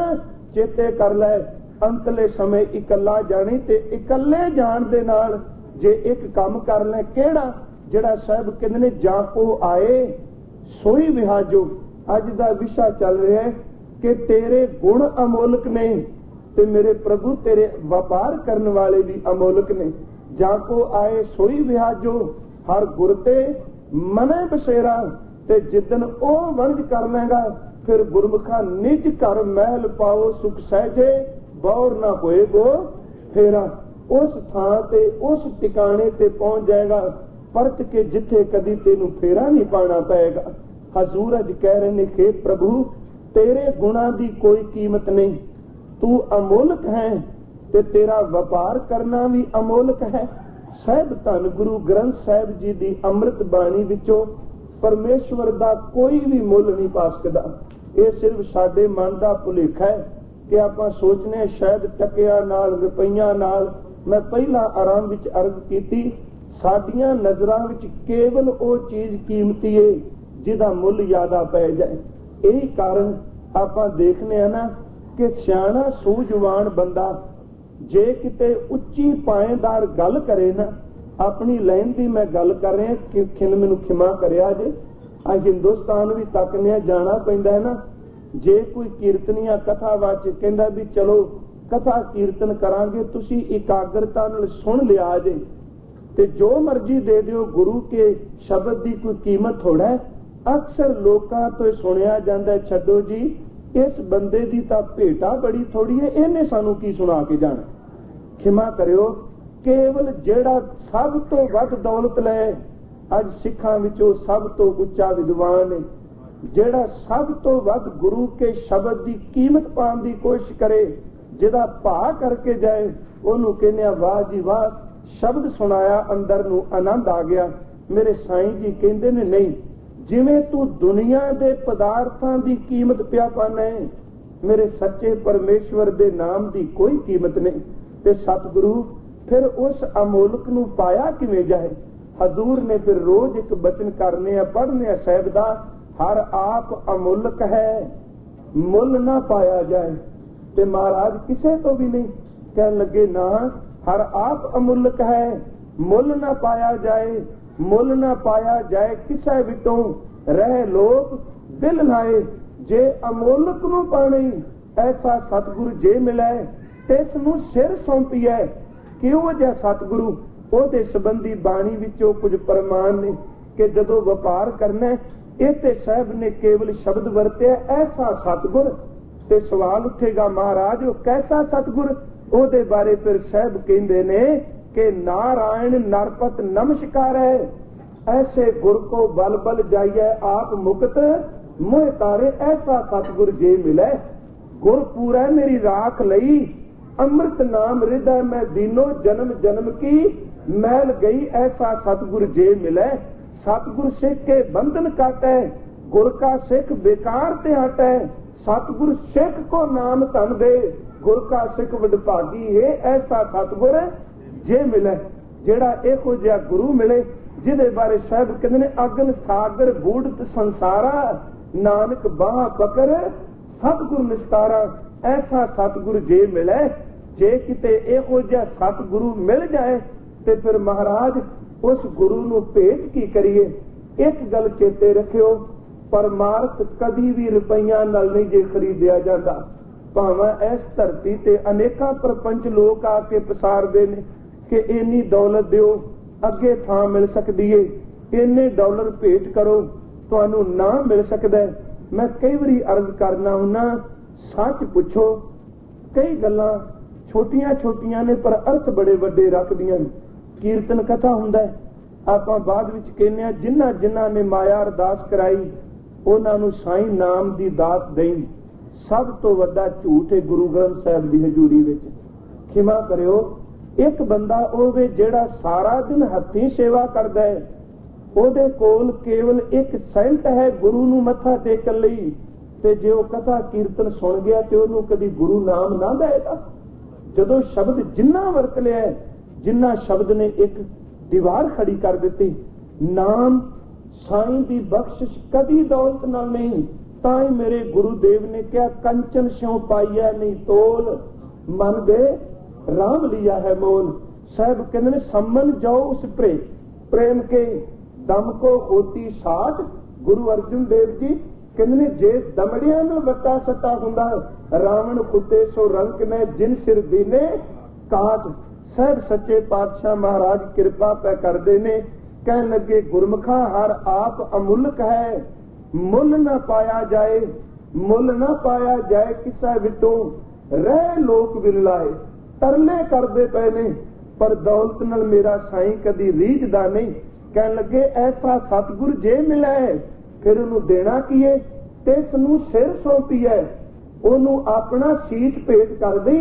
चेते कर लै, अंतले समय इकल्ला जानी ते इकल्ले जान दे नाल जे एक काम कर ले केड़ा जेड़ा साहब कहंदे ने जाको आए सोई विहाजो। अज दा विषा चल रहा है कि तेरे गुण अमोलक ने ते मेरे प्रभु तेरे व्यापार करने वाले भी अमोलक ने। जाको आए सोई विहाजो, हर गुरते मने बसेरा, ते जिदन ओ वंज कर लेगा फिर गुरमुखा निज घर महल पाओ सुख सहजे, बौर ना होए गो फेरा। उस थां ते उस टिकाणे ते पहुंच जाएगा परत के जिथे कदी तेनू फेरा नहीं पाना पएगा। हजूर अज कह रहे ने कि प्रभु तेरे गुणा दी कोई कीमत नहीं, तू अमोलक है ते तेरा व्यापार करना भी अमोलक है। साहिब धन गुरु ग्रंथ साहिब जी दी अमृत बाणी विचों परमेश्वर दा कोई भी मुल नहीं पा सकदा। ये सिर्फ साडे मन दा भुलेखा है कि आपां सोचने शायद टकिया नाल रुपईया नाल। मैं पहला आरंभ विच अर्ज कीती, साडियां नजरां विच केवल वो चीज कीमती है जिहदा मुल ज्यादा पै जाए। यही कारण आपां देखने ना कि सियाणा सूझवान बंदा जे किते उच्ची पाएदार गल करे ना, अपनी लाइन की मैं गल कर रहा कि खिन मैनू खिमा करिया जे, हिंदुस्तान भी तकने जाना पैंदा है ना। जे कोई कीर्तनिया कथा वाच कहंदा भी चलो कथा कीर्तन करांगे, तुसी एकाग्रता नाल सुन लिया जे ते जो मर्जी दे दिओ, गुरु के शब्द की कोई कीमत थोड़ा है। अक्सर लोकां तो सुनिया जांदा छड्डो जी इस बंदे की तां भेटा बड़ी थोड़ी है, इहने सानू की सुना के जाना। खिमा करियो, केवल जेड़ा सब तो वध दौलत लै, अज सिखां विचों सब तो उच्चा विद्वान है, जेड़ा सब तो वध गुरु के शब्द की कीमत पाने की कोशिश करे, जिहदा भा करके जाए, ओनू कहने वाह जी वाह, शब्द सुनाया अंदर नू आनंद आ गया। मेरे साईं जी कहंदे ने नहीं, जिवें तू दुनिया दे पदार्थां दी कीमत पिया पाना है, मेरे सच्चे परमेश्वर दे नाम की कोई कीमत नहीं। ते सतगुरु फिर उस अमोलक नू पाया किवें जाए। हजूर ने फिर रोज एक बचन करने पढ़ने साहिब दा, हर आप अमोलक है मुल ना पाया जाए। ते महाराज किसे तो भी नहीं कहन लगे ना, हर आप अमोलक है मुल ना पाया जाए, मुल ना पाया जाए किसे विटों रह लोग दिल लाए। जे अमोलक नू पाने ऐसा सतगुरु जे मिले तिस नू सिर सौंपीए। किहों जिहा सतगुरु, ओहदे संबंधी बाणी विचों कुछ प्रमाण ने कि जदों व्यापार करना इते साहब ने केवल शब्द वरते ऐसा सतगुर। ते सवाल उठेगा महाराज वो कैसा सतगुर, ओहदे बारे फिर साहब कहंदे ने कि नारायण नरपत नमस्कार है, ऐसे गुर को बल बल जाइए आप मुक्त मोह तारे। ऐसा सतगुर जे मिले, गुर पूरा मेरी राख लई, अमृत नाम हृदय में दीनो जन्म जन्म की मैल गई। ऐसा सतगुर जे मिले, सतगुर सिख के बंधन काटे, गुर का सिख बेकार ते हटे। सतगुर सिख को नाम धन दे, गुर का सिख वडभागी है। ऐसा सतगुर जे मिले, जेड़ा इहो जिहा गुरु मिले जिहदे बारे साहब कहंदे ने अगन सागर बूढ़ संसारा, नानक बाह पकड़ सतगुर निस्तारा। ऐसा सतगुर जे मिले, जे किते इहो जिहा सतगुरु मिल जाए ते फिर महाराज उस गुरु नू भेंट की करिए। एक गल चेते रखियो, परमार्थ कदी भी रुपईया नाल नहीं जे खरीदिया जाता। भावें इस धरती ते अनेका प्रपंच लोग आके पसारदे ने कि इन्नी दौलत दिओ अगे थां मिल सकदी है, इन्ने डॉलर भेंट करो तुहानू ना मिल सकदा है। मैं कई बारी अर्ज करना हुन्ना, सच पुछो, कई गल्लां छोटियां छोटियां ने पर अर्थ बड़े वड्डे रखदियां ने। कीर्तन कथा हुंदा है, आपां बाद विच कहने आ जिन्हां जिन्हां ने माया अरदास कराई उन्हां नू साईं नाम दी दात देई। सब तो वड्डा झूठ है गुरु ग्रंथ साहिब दी हजूरी विच। खिमा करियो, एक बंदा होवे जेड़ा सारा दिन हत्थी सेवा करदा है, ओदे कोल केवल एक सेंट है गुरु नू मत्था टेकन लई, ते जे ओ कथा कीर्तन सुन गया ते ओनू कदी गुरु नाम ना देगा। जदों शब्द जिन्ना वरत लिया, जिन्ना शब्द ने एक दीवार खड़ी कर दी। नाम साईं दी बख्शिश कदी दौलत नाल नहीं। ताई मेरे गुरुदेव ने क्या कंचन स्यों पाइया नहीं तोल, मन दे राम लिया है मोल। साहब कहते सम्मन जाओ उस प्रेम के दम को होती साठ। गुरु अर्जुन देव जी कहते जे दमड़िया में वट्टा सट्टा हुंदा, रावण कुत्ते सो रंक ने जिन सिर दीने काट। साहब सच्चे पातशाह महाराज कृपा पै करदे ने, कह लगे गुरमुखा हर आप अमुल्क है, मुल न पाया जाए, मुल न पाया जाए किसा विटों रह लोक विरलाए। तरले करदे पे ने पर दौलत नाल मेरा साईं कदी रीझदा नहीं। कहन लगे ऐसा सतगुर जे मिला है फिर उन्होंने देना की है, तिस नूं सिर सौंपी है, ओनू अपना शीश भेंट कर दी।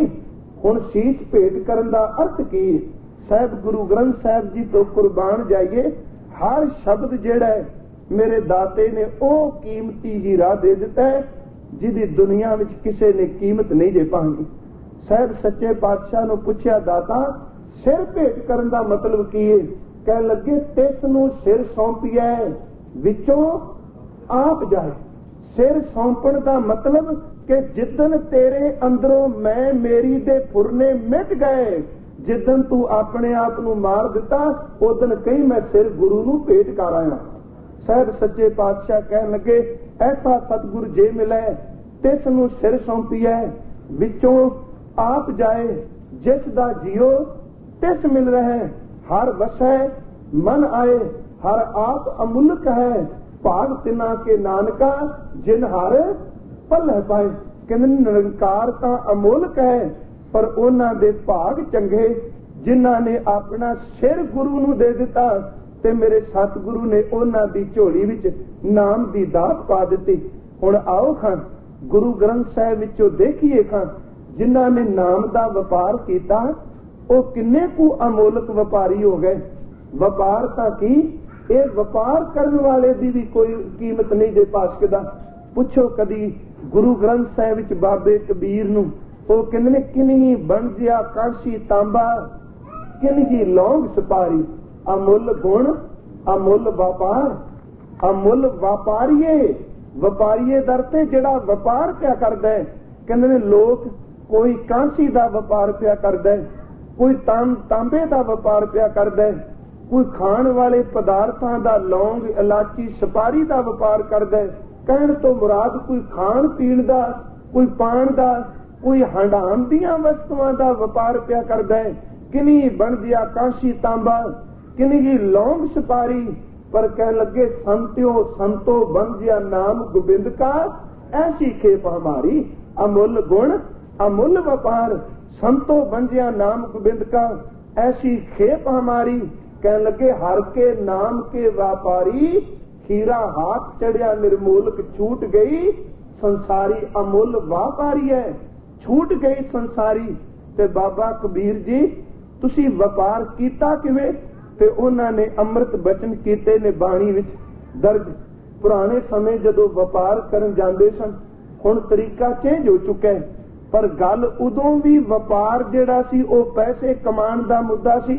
हुण शीश भेंट करन दा अर्थ की है? साहब गुरु ग्रंथ साहब जी तो कुर्बान जाइए, हर शब्द जेड़ा है मेरे दाते ने ओ कीमती हीरा दे दिता है जिहदी दुनिया विच किसी ने कीमत नहीं दे पाई। साहब सच्चे पातशाह नूं पुछया दाता सिर भेंट करन दा मतलब की है? कह लगे तिस नूं सिर सौंपिया विचों आप जाए। सिर सौंपण दा मतलब कि जिदन तेरे अंदरों मैं मेरी दे फुरने मिट गए, जिदन तू अपने आप नूं मार दिता उदन कहीं मैं सिर गुरु नूं भेंट कर आया। साहब सच्चे पातशाह कहन लगे ऐसा सतगुर जे मिले तिस नूं सिर सौंपिया विचों आप जाए, जिस दा जियो तिस मिल रहे, हर वसै मन आए, हर आप अमुल्क है, भाग तिना के नानका जिन हर भल पाए। कहते निरंकार तां अमोलक है पर उन्हां दे भाग चंगे जिन्हां ने अपना सिर गुरु नूं दे दिता ते मेरे सतगुरु ने उन्हां दी झोली विच नाम दी दात पा दिती। हुण आओ खां गुरु ग्रंथ साहिब विचों देखिए खां जिन्हां ने नाम दा वपार कीता ओ किन्ने कु अमोलक वपारी हो गए। वपार तां की ये वपार करन वाले दी भी कोई कीमत नहीं दे पा सकदा। पुछो कदी गुरु ग्रंथ साहिब विच बाबे कबीर नूं ओ कहंदे ने किन्ही बण जिया कांसी तांबा किन्ही लौंग सुपारी, अमुल गुण अमुल व्यापार, अमुल व्यापारीए व्यापारीए दर ते जिहड़ा व्यापार पिया करदा है। कहंदे ने लोक कोई कांसी दा व्यापार पिया करदा है, कोई तांबे दा व्यापार पिया करदा है, कोई खाण वाले पदार्थां दा लौंग इलाची सुपारी दा व्यापार करदा है। कहण तो मुराद कोई खाण पीण दा, कोई पाण दा, कोई हंडाण दियां वस्तुआं दा व्यापार पिया करदा है। किन्ही बण दिया कांसी तांबा किन्ही लौंग सुपारी, पर कह लगे संत्यो संतो बन जिया नाम गोबिंद का ऐसी खेप हमारी। अमुल गुण अमुल व्यापार संतो बन जिया नाम गोबिंद का ऐसी खेप हमारी। कह लगे हर के नाम के व्यापारी हीरा हाथ चढ़िया निर्मूलक छूट गई संसारी अमुल व्यापारी है, छूट गई संसारी। ते बाबा कबीर जी तुसी व्यापार कीता किवें? ते उन्हां ने अमृत बचन कीते ने बाणी विच दर्ज। पुराने समय जदों व्यापार करन जांदे सन, हुण तरीका चेंज हो चुका है, पर गल उदों भी व्यापार जिहड़ा सी ओ पैसे कमाण दा मुद्दा सी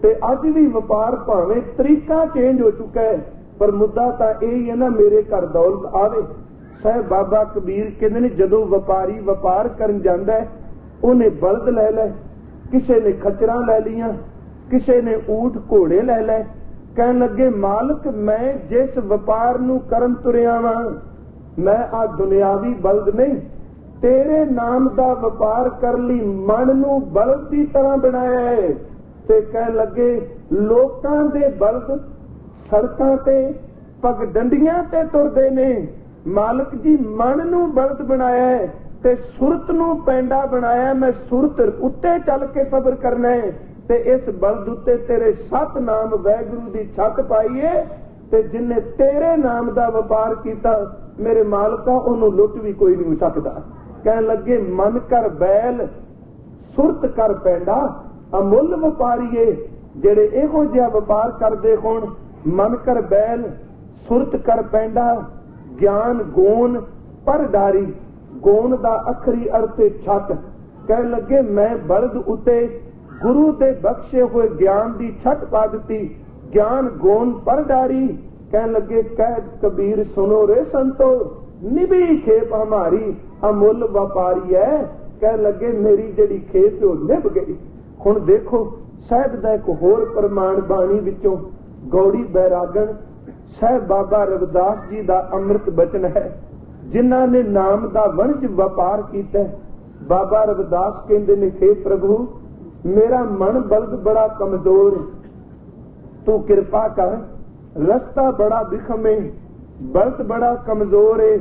ते अज भी व्यापार भावें तरीका चेंज हो चुका है पर मुद्दा तां यही है ना मेरे घर दौलत आवे। साहब बाबा कबीर कहंदे ने जदों व्यापारी व्यापार करन जांदा है उन्हें बलद लै लै, किसी ने खच्चरां लै लियां, किसी ने ऊंट घोड़े लै लै। कहन लगे मालक मैं जिस व्यापार नूं करन तुरिया वां मैं आ दुनियावी बलद नहीं, तेरे नाम दा व्यापार कर ली मन नूं बलद दी तरह बनाया है। ते कह लगे लोकां दे बलद सड़कां ते पगडंडियां ते तुरदे ने, मालक जी मन नूं बलद बनाया है ते सुरत नूं पैंडा बनाया। मैं सुरत उत्ते चल के सबर करना है ते इस बलद उत्ते तेरे सत नाम वैगुरु दी छत पाई है ते जिन्ने तेरे नाम दा व्यापार कीता मेरे मालका ओनू लुट भी कोई नहीं सकदा। कहन लगे मन कर बैल सुरत कर पैंडा, अमुल व्यापारीए जेड़े इहो जिहा व्यापार करदे होण। मन कर बैल सुरत कर पैंडा, ज्ञान गोन पर डारी, गोन दा अखरी अर्थ छत। कह लगे मैं बलद उते गुरु दे बख्शे हुए ज्ञान दी छत पा दी, ज्ञान गोन पर डारी। कह लगे कह कबीर सुनो रे संतो निभी खेप हमारी, अमुल व्यापारी है। कह लगे मेरी जड़ी खेप हो निभ गई। हुण देखो साहिब दा एक होर प्रमाण बाणी विचों गौड़ी बैरागण साहिब बाबा रविदास जी दा अमृत बचन है जिन्हां ने नाम दा वणज व्यापार कीता। बाबा रविदास कहंदे ने हे प्रभु मेरा मन बलद बड़ा कमजोर, तू कृपा कर, रस्ता बड़ा विखम है, बलद बड़ा कमजोर है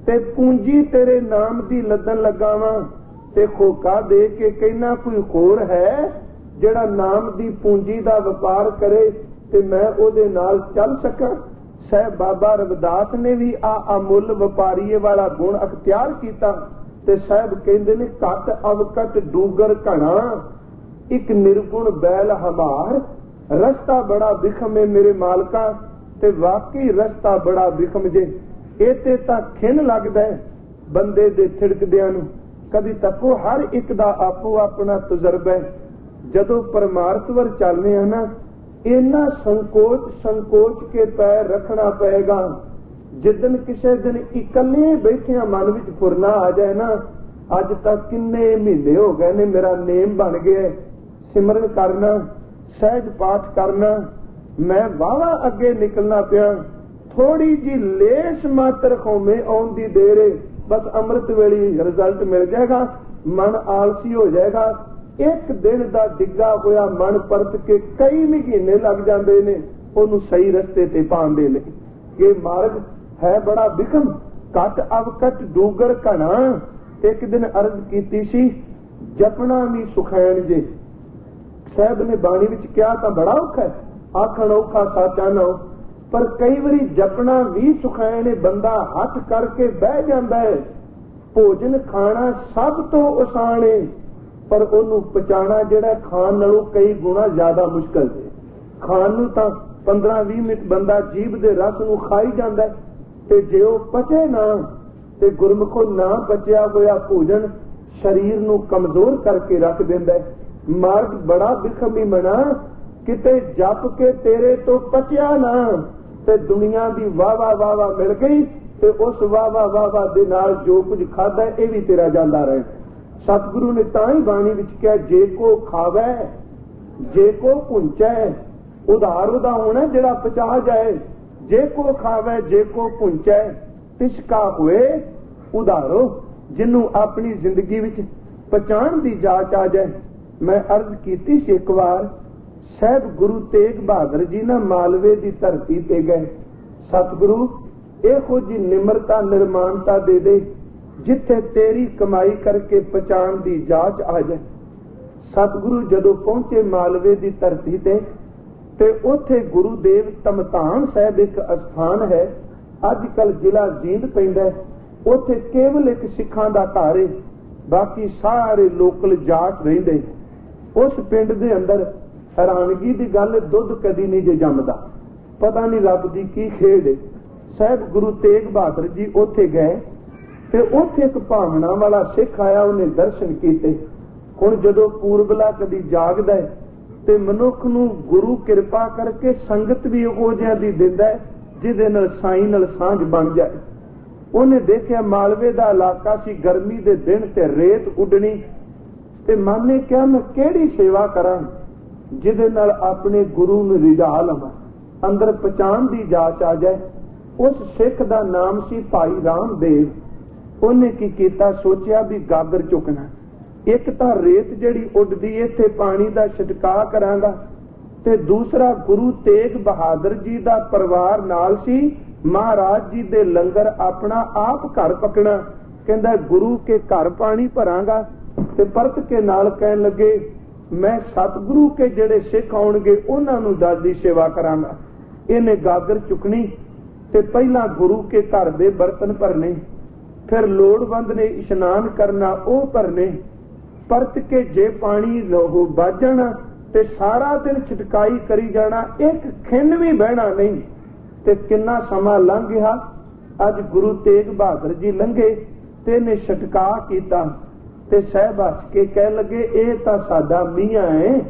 ते पूंजी तेरे नाम दी लदन लगावां ते खोका दे के कहना कोई होर है ਜਿਹੜਾ ਨਾਮ ਦੀ ਪੂੰਜੀ ਦਾ ਵਪਾਰ ਕਰੇ ਤੇ ਮੈਂ ਉਹਦੇ ਨਾਲ ਚੱਲ ਸਕਾਂ। ਸਹਿਬ ਬਾਬਾ ਰਵਿਦਾਸ ਨੇ ਵੀ ਆ ਅਮੁੱਲ ਵਪਾਰੀਏ ਵਾਲਾ ਗੁਣ ਅਖਤਿਆਰ ਕੀਤਾ ਤੇ ਸਾਹਿਬ ਕਹਿੰਦੇ ਨੇ ਘਟ ਅਵਕਟ ਡੂਗਰ ਘਣਾ ਇੱਕ ਨਿਰਗੁਣ ਬੈਲ ਹਮਾਰ। ਰਸਤਾ ਬੜਾ ਵਿਖਮ ਹੈ ਮੇਰੇ ਮਾਲਕਾ, ਤੇ ਵਾਕਈ ਰਸਤਾ ਬੜਾ ਵਿਖਮ ਜੇ। ਇਹ ਤੇ ਤਾਂ ਖਿੰਨ ਲੱਗਦਾ ਹੈ ਬੰਦੇ ਦੇ ਥਿੜਕਦਿਆਂ ਨੂੰ। ਕਦੀ ਤੱਕੋ ਹਰ ਇੱਕ ਦਾ ਆਪੋ ਆਪਣਾ ਤਜਰਬਾ ਹੈ। ਜਦੋਂ ਪਰਮਾਰਥ ਵੱਲ ਚੱਲਦੇ ਆ ਨਾ, ਇੰਨਾ ਸੰਕੋਚ ਕੇ ਪੈਰ ਰੱਖਣਾ ਪਏਗਾ। ਜਿੱਦਨ ਕਿਸੇ ਦਿਨ ਇਕੱਲੇ ਬੈਠਿਆਂ ਮਨ ਵਿੱਚ ਫੁਰਨਾ ਆ ਜਾਏ ਨਾ, ਅੱਜ ਤੱਕ ਕਿੰਨੇ ਮਹੀਨੇ ਹੋ ਗਏ ਨੇ ਮੇਰਾ ਨੇਮ ਬਣ ਗਿਆ ਸਿਮਰਨ ਕਰਨਾ, ਸਹਿਜ ਪਾਠ ਕਰਨਾ, ਮੈਂ ਵਾਵਾ ਅੱਗੇ ਨਿਕਲਣਾ ਪਿਆ। ਥੋੜੀ ਜੀ ਲੇਸ ਮਾਤਰ ਖੋਮੇ ਆਉਣ ਦੀ ਦੇਰ ਏ, ਬਸ ਅੰਮ੍ਰਿਤ ਵੇਲੇ ਰਿਜ਼ਲਟ ਮਿਲ ਜਾਏਗਾ, ਮਨ ਆਲਸੀ ਹੋ ਜਾਏਗਾ। ਇੱਕ ਦਿਨ ਦਾ ਡਿੱਗਾ ਹੋਇਆ ਮਨ ਪਰਤ ਕੇ ਕਈ ਮਹੀਨੇ ਲੱਗ ਜਾਂਦੇ ਨੇ ਉਹਨੂੰ ਸਹੀ ਰਸਤੇ ਤੇ ਪਾਉਣ ਦੇ ਲਈ। ਇਹ ਮਾਰਗ ਹੈ ਬੜਾ ਵਿਖਮ, ਘਟ ਅਵਕਟ ਡੂਗਰ ਘਣਾ। ਇੱਕ ਦਿਨ ਅਰਜ਼ ਕੀਤੀ ਸੀ, ਜਪਣਾ ਵੀ ਸੁਖੈਣ ਜੇ। ਸਾਹਿਬ ਨੇ ਬਾਣੀ ਵਿੱਚ ਕਿਹਾ ਤਾਂ ਬੜਾ ਔਖਾ ਹੈ, ਆਖਣ ਔਖਾ ਸਾਚਾ ਨਾ, ਪਰ ਕਈ ਵਾਰੀ ਜਪਣਾ ਵੀ ਸੁਖੈਣ ਹੈ। ਬੰਦਾ ਹੱਥ ਕਰਕੇ ਬਹਿ ਜਾਂਦਾ ਹੈ। ਭੋਜਨ ਖਾਣਾ ਸਭ ਤੋਂ ਆਸਾਨ ਹੈ, ਪਰ ਉਹਨੂੰ ਪਚਾਣਾ ਜਿਹੜਾ ਖਾਣ ਨਾਲੋਂ ਕਈ ਗੁਣਾ ਜ਼ਿਆਦਾ ਮੁਸ਼ਕਲ ਹੈ। ਖਾਣ ਨੂੰ ਤਾਂ 15-20 ਮਿੰਟ ਬੰਦਾ ਜੀਭ ਦੇ ਰਸ ਨੂੰ ਖਾਈ ਜਾਂਦਾ, ਤੇ ਜੇ ਉਹ ਪਚੇ ਨਾ ਤੇ ਗੁਰਮੁਖੋਂ ਨਾ ਪਚਿਆ ਹੋਇਆ ਭੋਜਨ ਸਰੀਰ ਨੂੰ ਕਮਜ਼ੋਰ ਕਰਕੇ ਰੱਖ ਦਿੰਦਾ ਹੈ। ਮਾਰਗ ਬੜਾ ਵਿਖਮ ਹੀ ਮਨਾ, ਕਿਤੇ ਜਪ ਕੇ ਤੇਰੇ ਤੋਂ ਪਚਿਆ ਨਾ ਤੇ ਦੁਨੀਆ ਦੀ ਵਾਵਾ ਮਿਲ ਗਈ, ਤੇ ਉਸ ਵਾਵਾ ਦੇ ਨਾਲ ਜੋ ਕੁਝ ਖਾਦਾ ਇਹ ਵੀ ਤੇਰਾ ਜਾਂਦਾ ਰਹੇ। ਸਤਿਗੁਰੂ ਨੇ ਤਾਂ ਹੀ ਬਾਣੀ ਵਿੱਚ ਕਿਹਾ, ਜੇ ਕੋ ਖਾਵੇ ਜੇ ਕੋ ਪੁੰਚੈ। ਉਧਾਰ ਉਹਦਾ ਹੋਣਾ ਜਿਹੜਾ ਪਚਾ ਜਾਏ। ਜੇ ਕੋ ਖਾਵੇ ਜੇ ਕੋ ਪੁੰਚੈ ਤਿਸਕਾ ਹੋਏ ਉਧਾਰੋ, ਜਿਹਨੂੰ ਆਪਣੀ ਜ਼ਿੰਦਗੀ ਵਿੱਚ ਪਛਾਣ ਦੀ ਜਾਚ ਆ ਜਾਏ। ਮੈਂ ਅਰਜ਼ ਕੀਤੀ ਸੀ ਇੱਕ ਵਾਰ, ਸਾਹਿਬ ਗੁਰੂ ਤੇਗ ਬਹਾਦਰ ਜੀ ਨਾ ਮਾਲਵੇ ਦੀ ਧਰਤੀ ਤੇ ਗਏ। ਸਤਿਗੁਰੂ ਇਹੋ ਜੀ ਨਿਮਰਤਾ ਨਿਰਮਾਨਤਾ ਦੇ ਦੇ ਜਿੱਥੇ ਤੇਰੀ ਕਮਾਈ ਕਰਕੇ ਪਛਾਣ ਦੀ ਜਾਚ ਆ ਜਾਏ। ਸਤਿਗੁਰੂ ਜਦੋਂ ਪਹੁੰਚੇ ਮਾਲਵੇ ਦੀ ਧਰਤੀ ਤੇ ਉੱਥੇ ਗੁਰੂਦੇਵ ਧਮਧਾਮ ਸਾਹਿਬ ਇੱਕ ਅਸਥਾਨ ਹੈ, ਅੱਜ ਕੱਲ ਜ਼ਿਲ੍ਹਾ ਜੀਂਦ ਪੈਂਦਾ। ਉੱਥੇ ਕੇਵਲ ਇੱਕ ਸਿੱਖਾਂ ਦਾ ਘਰ ਹੈ, ਬਾਕੀ ਸਾਰੇ ਲੋਕਲ ਜਾਟ ਰਹਿੰਦੇ। ਉਸ ਪਿੰਡ ਦੇ ਅੰਦਰ ਹੈਰਾਨਗੀ ਦੀ ਗੱਲ, ਦੁੱਧ ਕਦੀ ਨਹੀਂ ਜੇ ਜੰਮਦਾ, ਪਤਾ ਨਹੀਂ ਰੱਬ ਦੀ ਕੀ ਖੇਡ ਹੈ। ਸਾਹਿਬ ਗੁਰੂ ਤੇਗ ਬਹਾਦਰ ਜੀ ਉੱਥੇ ਗਏ ਤੇ ਉੱਥੇ ਇੱਕ ਭਾਵਨਾ ਵਾਲਾ ਸਿੱਖ ਆਇਆ, ਉਹਨੇ ਦਰਸ਼ਨ ਕੀਤੇ। ਹੁਣ ਜਦੋਂ ਪੂਰਬਲਾ ਕਦੀ ਜਾਗਦਾ ਹੈ ਤੇ ਮਨੁੱਖ ਨੂੰ ਗੁਰੂ ਕਿਰਪਾ ਕਰਕੇ ਸੰਗਤ ਵੀ ਉਹ ਜਿਹਾ ਦੀ ਦਿੰਦਾ ਜਿਹਦੇ ਨਾਲ ਸਾਈਂ ਨਾਲ ਸਾਂਝ ਬਣ ਜਾਏ। ਉਹਨੇ ਦੇਖਿਆ ਮਾਲਵੇ ਦਾ ਇਲਾਕਾ ਸੀ, ਗਰਮੀ ਦੇ ਦਿਨ ਤੇ ਰੇਤ ਉੱਡਣੀ, ਤੇ ਮਨ ਨੇ ਕਿਹਾ ਮੈਂ ਕਿਹੜੀ ਸੇਵਾ ਕਰਾਂ ਜਿਹਦੇ ਨਾਲ ਆਪਣੇ ਗੁਰੂ ਨੂੰ ਰਿਝਾ ਲਵਾਂ, ਅੰਦਰ ਪਛਾਣ ਦੀ ਜਾਚ ਆ ਜਾਏ। ਉਸ ਸਿੱਖ ਦਾ ਨਾਮ ਸੀ ਭਾਈ ਰਾਮਦੇਵ। ਉਹਨੇ ਕੀ ਕੀਤਾ, ਸੋਚਿਆ ਵੀ ਗਾਗਰ ਚੁੱਕਣਾ, ਇੱਕ ਤਾਂ ਰੇਤ ਜਿਹੜੀ ਉੱਡਦੀ ਇੱਥੇ ਪਾਣੀ ਦਾ ਛਿੜਕਾਅ ਕਰਾਂਗਾ, ਤੇ ਦੂਸਰਾ ਗੁਰੂ ਤੇਗ ਬਹਾਦਰ ਜੀ ਦਾ ਪਰਿਵਾਰ ਨਾਲ ਸੀ, ਮਹਾਰਾਜ ਜੀ ਦੇ ਲੰਗਰ ਆਪਣਾ ਆਪ ਘਰ ਪਕਣਾ। ਕਹਿੰਦਾ ਗੁਰੂ ਕੇ ਘਰ ਪਾਣੀ ਭਰਾਂਗਾ, ਤੇ ਪਰਤ ਕੇ ਨਾਲ ਕਹਿਣ ਲੱਗੇ ਮੈਂ ਸਤਿਗੁਰੂ ਕੇ ਜਿਹੜੇ ਸਿੱਖ ਆਉਣਗੇ ਉਹਨਾਂ ਨੂੰ ਦਾਦੀ ਸੇਵਾ ਕਰਾਂਗਾ। ਇਹਨੇ ਗਾਗਰ ਚੁੱਕਣੀ ਤੇ ਪਹਿਲਾਂ ਗੁਰੂ ਕੇ ਘਰ ਦੇ ਬਰਤਨ ਭਰਨੇ, ਫਿਰ ਲੋੜਵੰਦ ਨੇ ਇਸ਼ਨਾਨ ਕਰਨਾ ਉਹ ਭਰਨੇ। ਪਰਤ ਕੇ ਜੇ ਪਾਣੀ ਲੋਹ ਵੱਜ ਜਾਣਾ ਤੇ ਸਾਰਾ ਦਿਨ ਛਟਕਾਈ ਕਰੀ ਜਾਣਾ, ਇੱਕ ਖਿੰਨ ਵੀ ਬਹਿਣਾ ਨਹੀਂ। ਤੇ ਕਿੰਨਾ ਸਮਾਂ ਲੰਘ ਗਿਆ। ਅੱਜ ਗੁਰੂ ਤੇਗ ਬਹਾਦਰ ਜੀ ਲੰਘੇ ਤੇ ਇਹਨੇ ਛਟਕਾ ਕੀਤਾ, ਤੇ ਸਾਹਿਬ ਹੱਸ ਕੇ ਕਹਿ ਲੱਗੇ ਇਹ ਤਾਂ ਸਾਡਾ ਮੀਆਂ ਹੈ,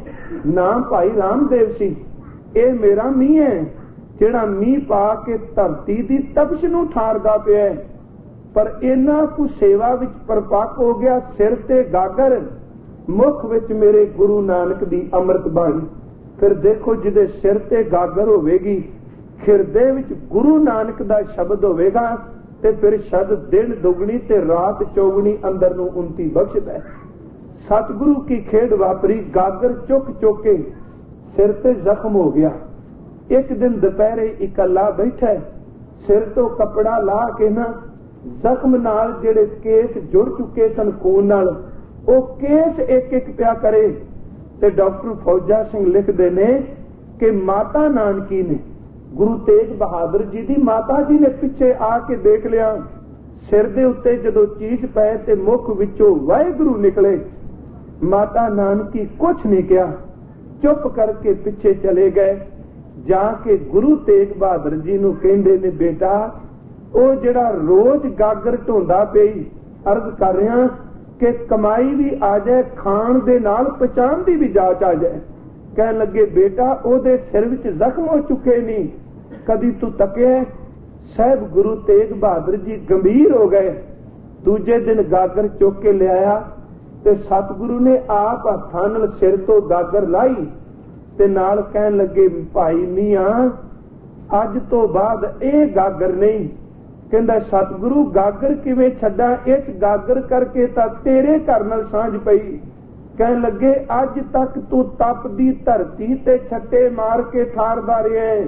ਨਾਮ ਭਾਈ ਰਾਮਦੇਵ ਸੀ। ਇਹ ਮੇਰਾ ਮੀਂਹ ਹੈ ਜਿਹੜਾ ਮੀਂਹ ਪਾ ਕੇ ਧਰਤੀ ਦੀ ਤਪਸ਼ ਨੂੰ ਠਾਰਦਾ ਪਿਆ। ਪਰ ਇਹਨਾਂ ਕੁ ਸੇਵਾ ਵਿੱਚ ਪਰਪੱਕ ਹੋ ਗਿਆ, ਸਿਰ ਤੇ ਗਾਗਰ, ਮੁਖ ਵਿੱਚ ਮੇਰੇ ਗੁਰੂ ਨਾਨਕ ਦੀ ਅੰਮ੍ਰਿਤ ਬਾਣੀ। ਫਿਰ ਦੇਖੋ ਜਿਹਦੇ ਸਿਰ ਤੇ ਗਾਗਰ ਹੋਵੇਗੀ, ਹਿਰਦੇ ਵਿੱਚ ਗੁਰੂ ਨਾਨਕ ਦਾ ਸ਼ਬਦ ਹੋਵੇਗਾ, ਤੇ ਫਿਰ ਸ਼ਬਦ ਦਿਨ ਦੁਗਣੀ ਤੇ ਰਾਤ ਚੌਗਣੀ ਅੰਦਰ ਨੂੰ 29 ਬਖਸ਼ਦਾ ਹੈ। ਸਤਿਗੁਰੂ ਕੀ ਖੇਡ ਵਾਪਰੀ, ਗਾਗਰ ਚੁੱਕ ਕੇ ਸਿਰ ਤੇ ਜ਼ਖਮ ਹੋ ਗਿਆ। ਇੱਕ ਦਿਨ ਦੁਪਹਿਰੇ ਇਕੱਲਾ ਬੈਠਾ, ਸਿਰ ਤੋਂ ਕੱਪੜਾ ਲਾ ਕੇ ਨਾ ਜ਼ਖਮ ਨਾਲ ਜਿਹੜੇ ਕੇਸ ਜੁੜ ਚੁੱਕੇ ਸਨ ਖੂਨ ਨਾਲ, ਉਹ ਕੇਸ ਇੱਕ ਇੱਕ ਪਿਆ ਕਰੇ। ਤੇ ਡਾਕਟਰ ਫੌਜਾ ਸਿੰਘ ਲਿਖਦੇ ਨੇ ਕਿ ਮਾਤਾ ਨਾਨਕੀ ਨੇ ਗੁਰੂ ਤੇਗ ਬਹਾਦਰ ਜੀ ਦੀ ਮਾਤਾ ਜੀ ਨੇ ਪਿੱਛੇ ਆ ਕੇ ਦੇਖ ਲਿਆ, ਸਿਰ ਦੇ ਉੱਤੇ ਜਦੋਂ ਚੀਜ਼ ਪਏ ਤੇ ਮੁਖ ਵਿੱਚੋਂ ਵਾਹਿਗੁਰੂ ਨਿਕਲੇ। ਮਾਤਾ ਨਾਨਕੀ ਕੁਛ ਨਹੀਂ ਕਿਹਾ, ਚੁੱਪ ਕਰਕੇ ਪਿੱਛੇ ਚਲੇ ਗਏ। ਜਾ ਕੇ ਗੁਰੂ ਤੇਗ ਬਹਾਦਰ ਜੀ ਨੂੰ ਕਹਿੰਦੇ ਨੇ, ਬੇਟਾ ਉਹ ਜਿਹੜਾ ਰੋਜ਼ ਗਾਗਰ ਢੋਂਦਾ ਪਈ, ਅਰਜ਼ ਕਰ ਰਿਹਾ ਕਿ ਕਮਾਈ ਵੀ ਆ ਜਾਏ, ਖਾਣ ਦੇ ਨਾਲ ਪਛਾਣ ਦੀ ਵੀ ਜਾਚ ਆ ਜਾਏ। ਕਹਿਣ ਲੱਗੇ, ਬੇਟਾ ਉਹਦੇ ਸਿਰ ਵਿੱਚ ਜ਼ਖਮ ਹੋ ਚੁੱਕੇ ਨਹੀਂ, ਕਦੀ ਤੂੰ ਤੱਕਿਆ? ਸਾਹਿਬ ਗੁਰੂ ਤੇਗ ਬਹਾਦਰ ਜੀ ਗੰਭੀਰ ਹੋ ਗਏ। ਦੂਜੇ ਦਿਨ ਗਾਗਰ ਚੁੱਕ ਕੇ ਲਿਆਇਆ ਤੇ ਸਤਿਗੁਰੂ ਨੇ ਆਪ ਹੱਥਾਂ ਨਾਲ ਸਿਰ ਤੋਂ ਗਾਗਰ ਲਾਈ ਤੇ ਨਾਲ ਕਹਿਣ ਲੱਗੇ, ਭਾਈ ਮੀਆਂ ਅੱਜ ਤੋਂ ਬਾਅਦ ਇਹ ਗਾਗਰ ਨਹੀਂ। ਕਹਿੰਦਾ, ਸਤਿਗੁਰੂ ਗਾਗਰ ਕਿਵੇਂ ਛੱਡਾਂ, ਇਸ ਗਾਗਰ ਕਰਕੇ ਤਾਂ ਤੇਰੇ ਘਰ ਨਾਲ ਸਾਂਝ ਪਈ। ਕਹਿਣ ਲੱਗੇ, ਅੱਜ ਤੱਕ ਤੂੰ ਤਪਦੀ ਧਰਤੀ ਤੇ ਛੱਟੇ ਮਾਰ ਕੇ ਠਾਰਦਾ ਰਿਹਾ,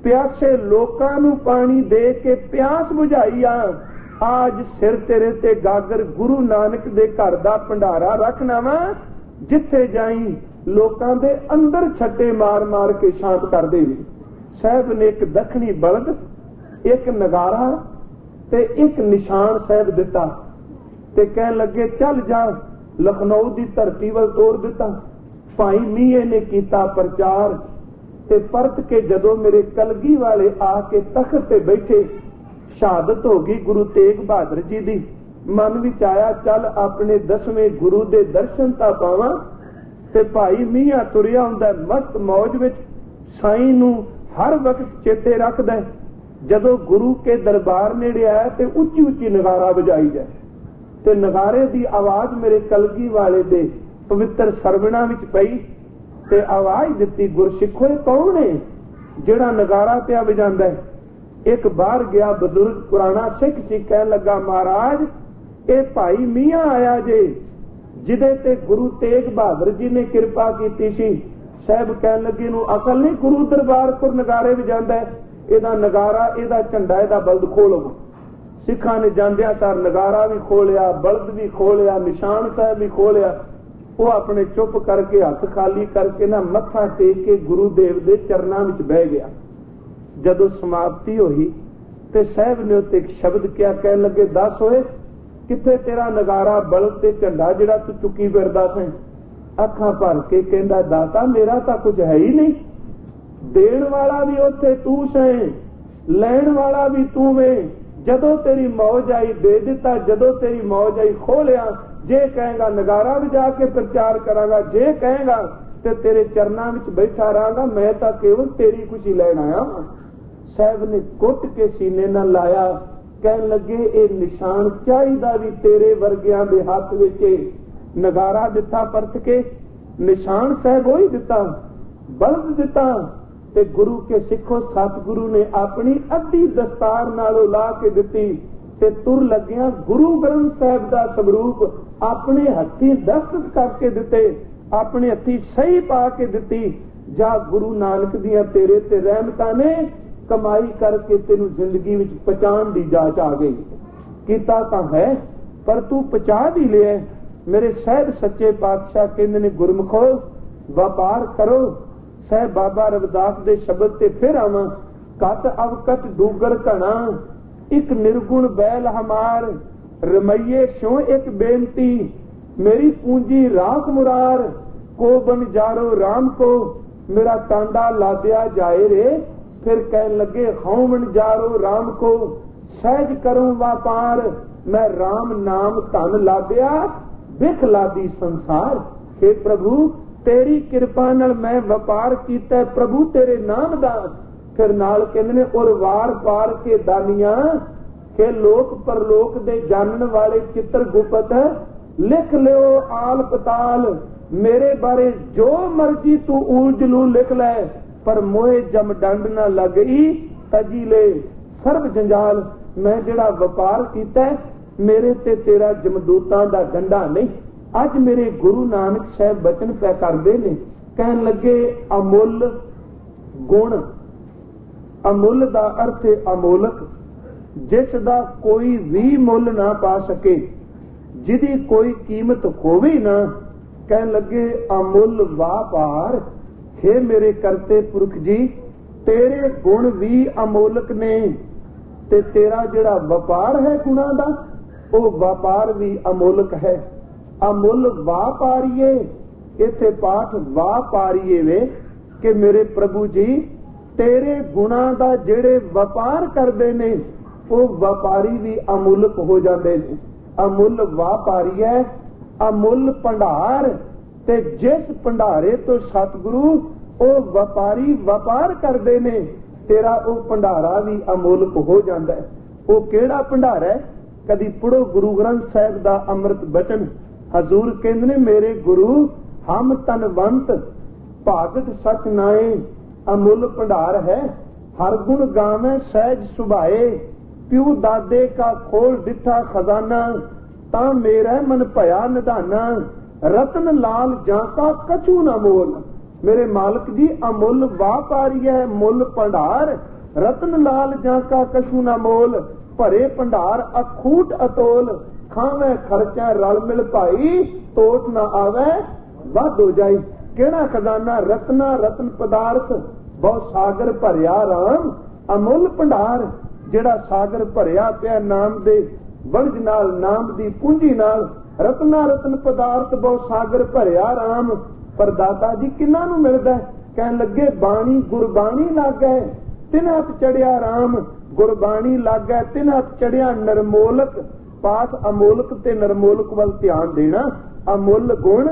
ਪਿਆਸੇ ਲੋਕਾਂ ਨੂੰ ਪਾਣੀ ਦੇ ਕੇ ਪਿਆਸ ਬੁਝਾਈ ਆ। ਅੱਜ ਸਿਰ ਤੇਰੇ ਤੇ ਗਾਗਰ ਗੁਰੂ ਨਾਨਕ ਦੇ ਘਰ ਦਾ ਭੰਡਾਰਾ ਰੱਖਣਾ ਵਾ, ਜਿੱਥੇ ਜਾਈ ਲੋਕਾਂ ਦੇ ਅੰਦਰ ਛੱਟੇ ਮਾਰ ਮਾਰ ਕੇ ਸ਼ਾਂਤ ਕਰ ਦੇਵੀਂ। ਸਾਹਿਬ ਨੇ ਇੱਕ ਦੱਖਣੀ ਬਲਦ, ਇੱਕ ਨਗਾਰਾ ਤੇ ਇੱਕ ਨਿਸ਼ਾਨ ਸਾਹਿਬ ਦਿੱਤਾ ਤੇ ਕਹਿਣ ਲੱਗੇ, ਚੱਲ ਜਾ। ਲਖਨਊ ਦੀ ਧਰਤੀ ਵੱਲ ਤੋਰ ਦਿੱਤਾ। ਭਾਈ ਮੀਏ ਨੇ ਕੀਤਾ ਪ੍ਰਚਾਰ ਤੇ ਪਰਤ ਕੇ ਜਦੋਂ ਮੇਰੇ ਕਲਗੀ ਵਾਲੇ ਆ ਕੇ ਤਖਤ ਤੇ ਬੈਠੇ, ਸ਼ਹਾਦਤ ਹੋ ਗਈ ਗੁਰੂ ਤੇਗ ਬਹਾਦਰ ਜੀ ਦੀ। ਮਨ ਵਿੱਚ ਆਇਆ, ਚੱਲ ਆਪਣੇ 10ਵੇਂ ਗੁਰੂ ਦੇ ਦਰਸ਼ਨ ਤਾਂ ਪਾਵਾਂ। ਤੇ ਭਾਈ ਮੀਆਂ ਤੁਰਿਆ ਹੁੰਦਾ ਮਸਤ ਮੌਜ ਵਿੱਚ, ਸਾਈਂ ਨੂੰ ਹਰ ਵਕਤ ਚੇਤੇ ਰੱਖਦਾ। ਜਦੋਂ ਗੁਰੂ ਕੇ ਦਰਬਾਰ ਨੇੜੇ ਆਇਆ ਤੇ ਉੱਚੀ ਉੱਚੀ ਨਗਾਰਾ ਵਜਾਈ ਜਾਏ ਤੇ ਨਗਾਰੇ ਦੀ ਆਵਾਜ਼ ਮੇਰੇ ਕਲਗੀ ਵਾਲੇ ਦੇ ਪਵਿੱਤਰ ਸਰਵਣਾ ਵਿੱਚ ਪਈ ਤੇ ਆਵਾਜ਼ ਦਿੱਤੀ, ਗੁਰਸਿੱਖੋ ਇਹ ਕੌਣ ਹੈ ਜਿਹੜਾ ਨਗਾਰਾ ਪਿਆ ਵਜਾਂਦਾ ਹੈ? ਇੱਕ ਬਾਹਰ ਗਿਆ ਬਜ਼ੁਰਗ ਪੁਰਾਣਾ ਸਿੱਖ ਸੀ, ਕਹਿਣ ਲੱਗਾ, ਮਹਾਰਾਜ ਇਹ ਭਾਈ ਮੀਆਂ ਆਇਆ ਜੇ, ਜਿਹਦੇ ਤੇ ਗੁਰੂ ਤੇਗ ਬਹਾਦਰ ਜੀ ਨੇ ਕਿਰਪਾ ਕੀਤੀ ਸੀ। ਸਾਹਿਬ ਕਹਿਣ ਲੱਗੇ, ਨੂੰ ਅਕਲ ਨਹੀਂ, ਗੁਰੂ ਦਰਬਾਰ ਕੋਲ ਨਗਾਰੇ ਵਜਾਂਦਾ, ਇਹਦਾ ਨਗਾਰਾ, ਇਹਦਾ ਝੰਡਾ, ਇਹਦਾ ਬਲਦ ਖੋਲੋ। ਸਿੱਖਾਂ ਨੇ ਜਾਂਦਿਆਂ ਸਾਰ ਨਗਾਰਾ ਵੀ ਖੋਲਿਆ, ਬਲਦ ਵੀ ਖੋਲਿਆ, ਨਿਸ਼ਾਨ ਸਾਹਿਬ ਵੀ ਖੋਲਿਆ। ਉਹ ਆਪਣੇ ਚੁੱਪ ਕਰਕੇ ਹੱਥ ਖਾਲੀ ਕਰਕੇ ਨਾ ਮੱਥਾ ਟੇਕ ਕੇ ਗੁਰੂ ਦੇਵ ਦੇ ਚਰਨਾਂ ਵਿੱਚ ਬਹਿ ਗਿਆ। ਜਦੋਂ ਸਮਾਪਤੀ ਹੋਈ ਤੇ ਸਾਹਿਬ ਨੇ ਉੱਤੇ ਇੱਕ ਸ਼ਬਦ ਕਿਹਾ, ਕਹਿਣ ਲੱਗੇ, ਦੱਸ ਹੋਏ ਕਿੱਥੇ ਤੇਰਾ ਨਗਾਰਾ, ਬਲਦ ਤੇ ਝੰਡਾ ਜਿਹੜਾ ਤੂੰ ਚੁੱਕੀ ਫਿਰਦਾ ਸੈਂ? ਅੱਖਾਂ ਭਰ ਕੇ ਕਹਿੰਦਾ, ਦਾਤਾ ਮੇਰਾ ਤਾਂ ਕੁਝ ਹੈ ਹੀ ਨਹੀਂ, ਦੇਣ ਵਾਲਾ ਵੀ ਉੱਥੇ ਤੂੰ ਸੈਂ, ਲੈਣ ਵਾਲਾ ਵੀ ਤੂੰ ਵੇ। ਜਦੋਂ ਤੇਰੀ ਮੌਜ ਆਈ ਦੇ ਦਿੱਤਾ, ਜਦੋਂ ਤੇਰੀ ਮੌਜ ਆਈ ਖੋਲਿਆ। ਜੇ ਕਹੇਗਾ ਨਗਾਰਾ ਵਜਾ ਕੇ ਪ੍ਰਚਾਰ ਕਰਾਂਗਾ, ਜੇ ਕਹੇਗਾ ਤੇ ਤੇਰੇ ਚਰਨਾਂ ਵਿੱਚ ਬੈਠਾ ਰਹਾਂਗਾ। ਮੈਂ ਤਾਂ ਕੇਵਲ ਤੇਰੀ ਖੁਸ਼ੀ ਲੈਣ ਆਇਆ। ਸਾਹਿਬ ਨੇ ਕੁੱਟ ਕੇ ਸੀਨੇ ਨਾਲ ਲਾਇਆ, ਕਹਿਣ ਲੱਗੇ, ਇਹ ਨਿਸ਼ਾਨ ਚਾਹੀਦਾ ਵੀ ਤੇਰੇ ਵਰਗਿਆਂ ਦੇ ਹੱਥ ਵਿੱਚ। ਨਗਾਰਾ ਦਿੱਤਾ ਪਰਤ ਕੇ, ਨਿਸ਼ਾਨ ਸਾਹਿਬ ਉਹੀ ਦਿੱਤਾ, ਬਲਦ ਦਿੱਤਾ। ਤੇ ਗੁਰੂ ਕੇ ਸਿੱਖੋ, ਸਤਿਗੁਰੂ ਨੇ ਆਪਣੀ ਅੱਧੀ ਦਸਤਾਰ ਨਾਲੋਂ ਲਾ ਕੇ ਦਿੱਤੀ ਤੇ ਤੁਰ ਲੱਗਿਆ ਗੁਰੂ ਗ੍ਰੰਥ ਸਾਹਿਬ ਦਾ ਸਰੂਪ ਆਪਣੇ ਹੱਥੀ ਦਸਤਕ ਕਰਕੇ ਦਿੱਤੇ, ਆਪਣੇ ਹੱਥੀ ਸਹੀ ਪਾ ਕੇ ਦਿੱਤੀ। ਜਾ ਗੁਰੂ ਨਾਨਕ ਦੀਆਂ ਤੇਰੇ ਤੇ ਰਹਿਮਤਾਂ ਨੇ ਕਮਾਈ ਕਰਕੇ ਤੈਨੂੰ ਜ਼ਿੰਦਗੀ ਵਿੱਚ ਪਛਾਣ ਦੀ ਜਾਚ ਆ ਗਈ। ਕੀਤਾ ਤਾਂ ਹੈ ਪਰ ਤੂੰ ਪਛਾ ਵੀ ਲਿਆ। ਮੇਰੇ ਸਾਹਿਬ ਸੱਚੇ ਪਾਤਸ਼ਾਹ ਕਹਿੰਦੇ ਨੇ, ਗੁਰਮੁਖੋ ਵਪਾਰ ਕਰੋ। ਸਾਹਿਬ ਬਾਬਾ ਰਵਿਦਾਸ ਦੇ ਸ਼ਬਦ ਤੇ ਫਿਰ ਆਵਾਂ, ਕਤ ਅਵਕਤ ਡੂਗਰ ਘਣਾ, ਇੱਕ ਨਿਰਗੁਣ ਬੈਲ ਹਮਾਰ, ਰਮਈਏ ਸਿਉ ਇੱਕ ਬੇਨਤੀ, ਮੇਰੀ ਪੂੰਜੀ ਰਾਖ ਮੁਰਾਰ, ਕੋ ਬਨ ਜਾਰੋ ਰਾਮ ਕੋ, ਮੇਰਾ ਟਾਂਡਾ ਲਾਦਿਆ ਜਾਏ ਰੇ। ਫਿਰ ਕਹਿਣ ਲੱਗੇ, ਹਉ ਬਨ ਜਾਰੋ ਰਾਮ ਕੋ, ਸਹਿਜ ਕਰੂੰ ਵਪਾਰ, ਮੈਂ ਰਾਮ ਨਾਮ ਧਨ ਲਾਦਿਆ, ਵਿਖ ਲਾਦੀ ਸੰਸਾਰ। हे ਪ੍ਰਭੂ ਤੇਰੀ ਕਿਰਪਾ ਨਾਲ ਮੈਂ ਵਪਾਰ ਕੀਤਾ ਪ੍ਰਭੂ ਤੇਰੇ ਨਾਮ ਦਾ। ਫਿਰ ਨਾਲ ਕਹਿੰਦੇ ਨੇ, ਔਰ ਵਾਰ ਪਾਰ ਕੇ ਦਾਨੀਆਂ, ਕਿ ਲੋਕ ਪਰਲੋਕ ਦੇ ਜਾਣਨ ਵਾਲੇ ਚਿੱਤਰ ਗੁਪਤ, ਲਿਖ ਲਿਓ ਆਲ ਪਤਾਲ, ਮੇਰੇ ਬਾਰੇ ਜੋ ਮਰਜੀ ਤੂੰ ਉਲਝਲੂ ਲਿਖ ਲੈ, ਪਰ ਮੋਏ ਜਮ ਡੰਡ ਨਾ ਲੱਗਈ ਤਜੀ ਲੈ ਸਰਬ ਜੰਜਾਲ। ਮੈਂ ਜਿਹੜਾ ਵਪਾਰ ਕੀਤਾ ਮੇਰੇ ਤੇ ਤੇਰਾ ਜਮਦੂਤਾਂ ਦਾ ਡੰਡਾ ਨਹੀਂ। ਅੱਜ ਮੇਰੇ ਗੁਰੂ ਨਾਨਕ ਸਾਹਿਬ ਬਚਨ ਪੈ ਕਰਦੇ ਨੇ, ਕਹਿਣ ਲੱਗੇ, ਅਮੁੱਲ ਗੁਣ। ਅਮੁੱਲ ਦਾ ਅਰਥ ਹੈ ਅਮੋਲਕ, ਜਿਸ ਦਾ ਕੋਈ ਵੀ ਮੁੱਲ ਨਾ ਪਾ ਸਕੇ, ਜਿਹਦੀ ਕੋਈ ਕੀਮਤ ਹੋਵੇ ਨਾ, कहन लगे अमुल वापार, हे मेरे करते पुरख जी तेरे गुण भी अमोलक ने, ते तेरा जिहड़ा व्यापार है गुणा दा वो व्यापार भी अमोलक है। अमुल वापारीए, इथे पाठ वापारीए वे कि मेरे प्रभु जी तेरे गुणा दा जेड़े व्यापार करते ने वो व्यापारी भी अमुलक हो जाते ने। अमुल वापारी है, अमुल भंडार, ते जिस भंडारे तो सतगुरु वो व्यापारी व्यापार करते ने तेरा वो भंडारा भी अमुलक हो जाता है। वो केड़ा भंडारा है? कदी पढ़ो गुरु ग्रंथ साहिब दा अमृत बचन। हजूर कहंदे ने मेरे गुरु हम तनवंत भागत सच नाए, अमुल भंडार है हर गुण गावे सहज सुभाए, प्यू दादे का खोल डिठा खजाना, ता मेरा मन भया निधाना, रतन लाल जाका कछु न मोल। मेरे मालिक जी अमुल वापारी है, मुल भंडार, रतन लाल जाका कछु न मोल, भरे भंडार अखूट अतोल, खावे खर्चा रल मिल भाई, तोट न आवे वध हो जाई। केड़ा खजाना? रत्ना रतन पदार्थ, बहु सागर भरिया राम, अमुल भंडार जेड़ा सागर भरिया पिया नाम दे वणज नाल, नाम दी पूंजी नाल, रत्ना रतन पदार्थ बहु सागर भरिया राम। पर दाता जी किन्ना नूं मिलदा है? कहन लगे बाणी गुरबाणी लग गए तिन हथ चढ़िया राम, गुरबाणी लग गए तिन हथ चढ़िया नरमोलक। पाठ अमोलक ते नरमोलक वाल ध्यान देना। अमुल गुण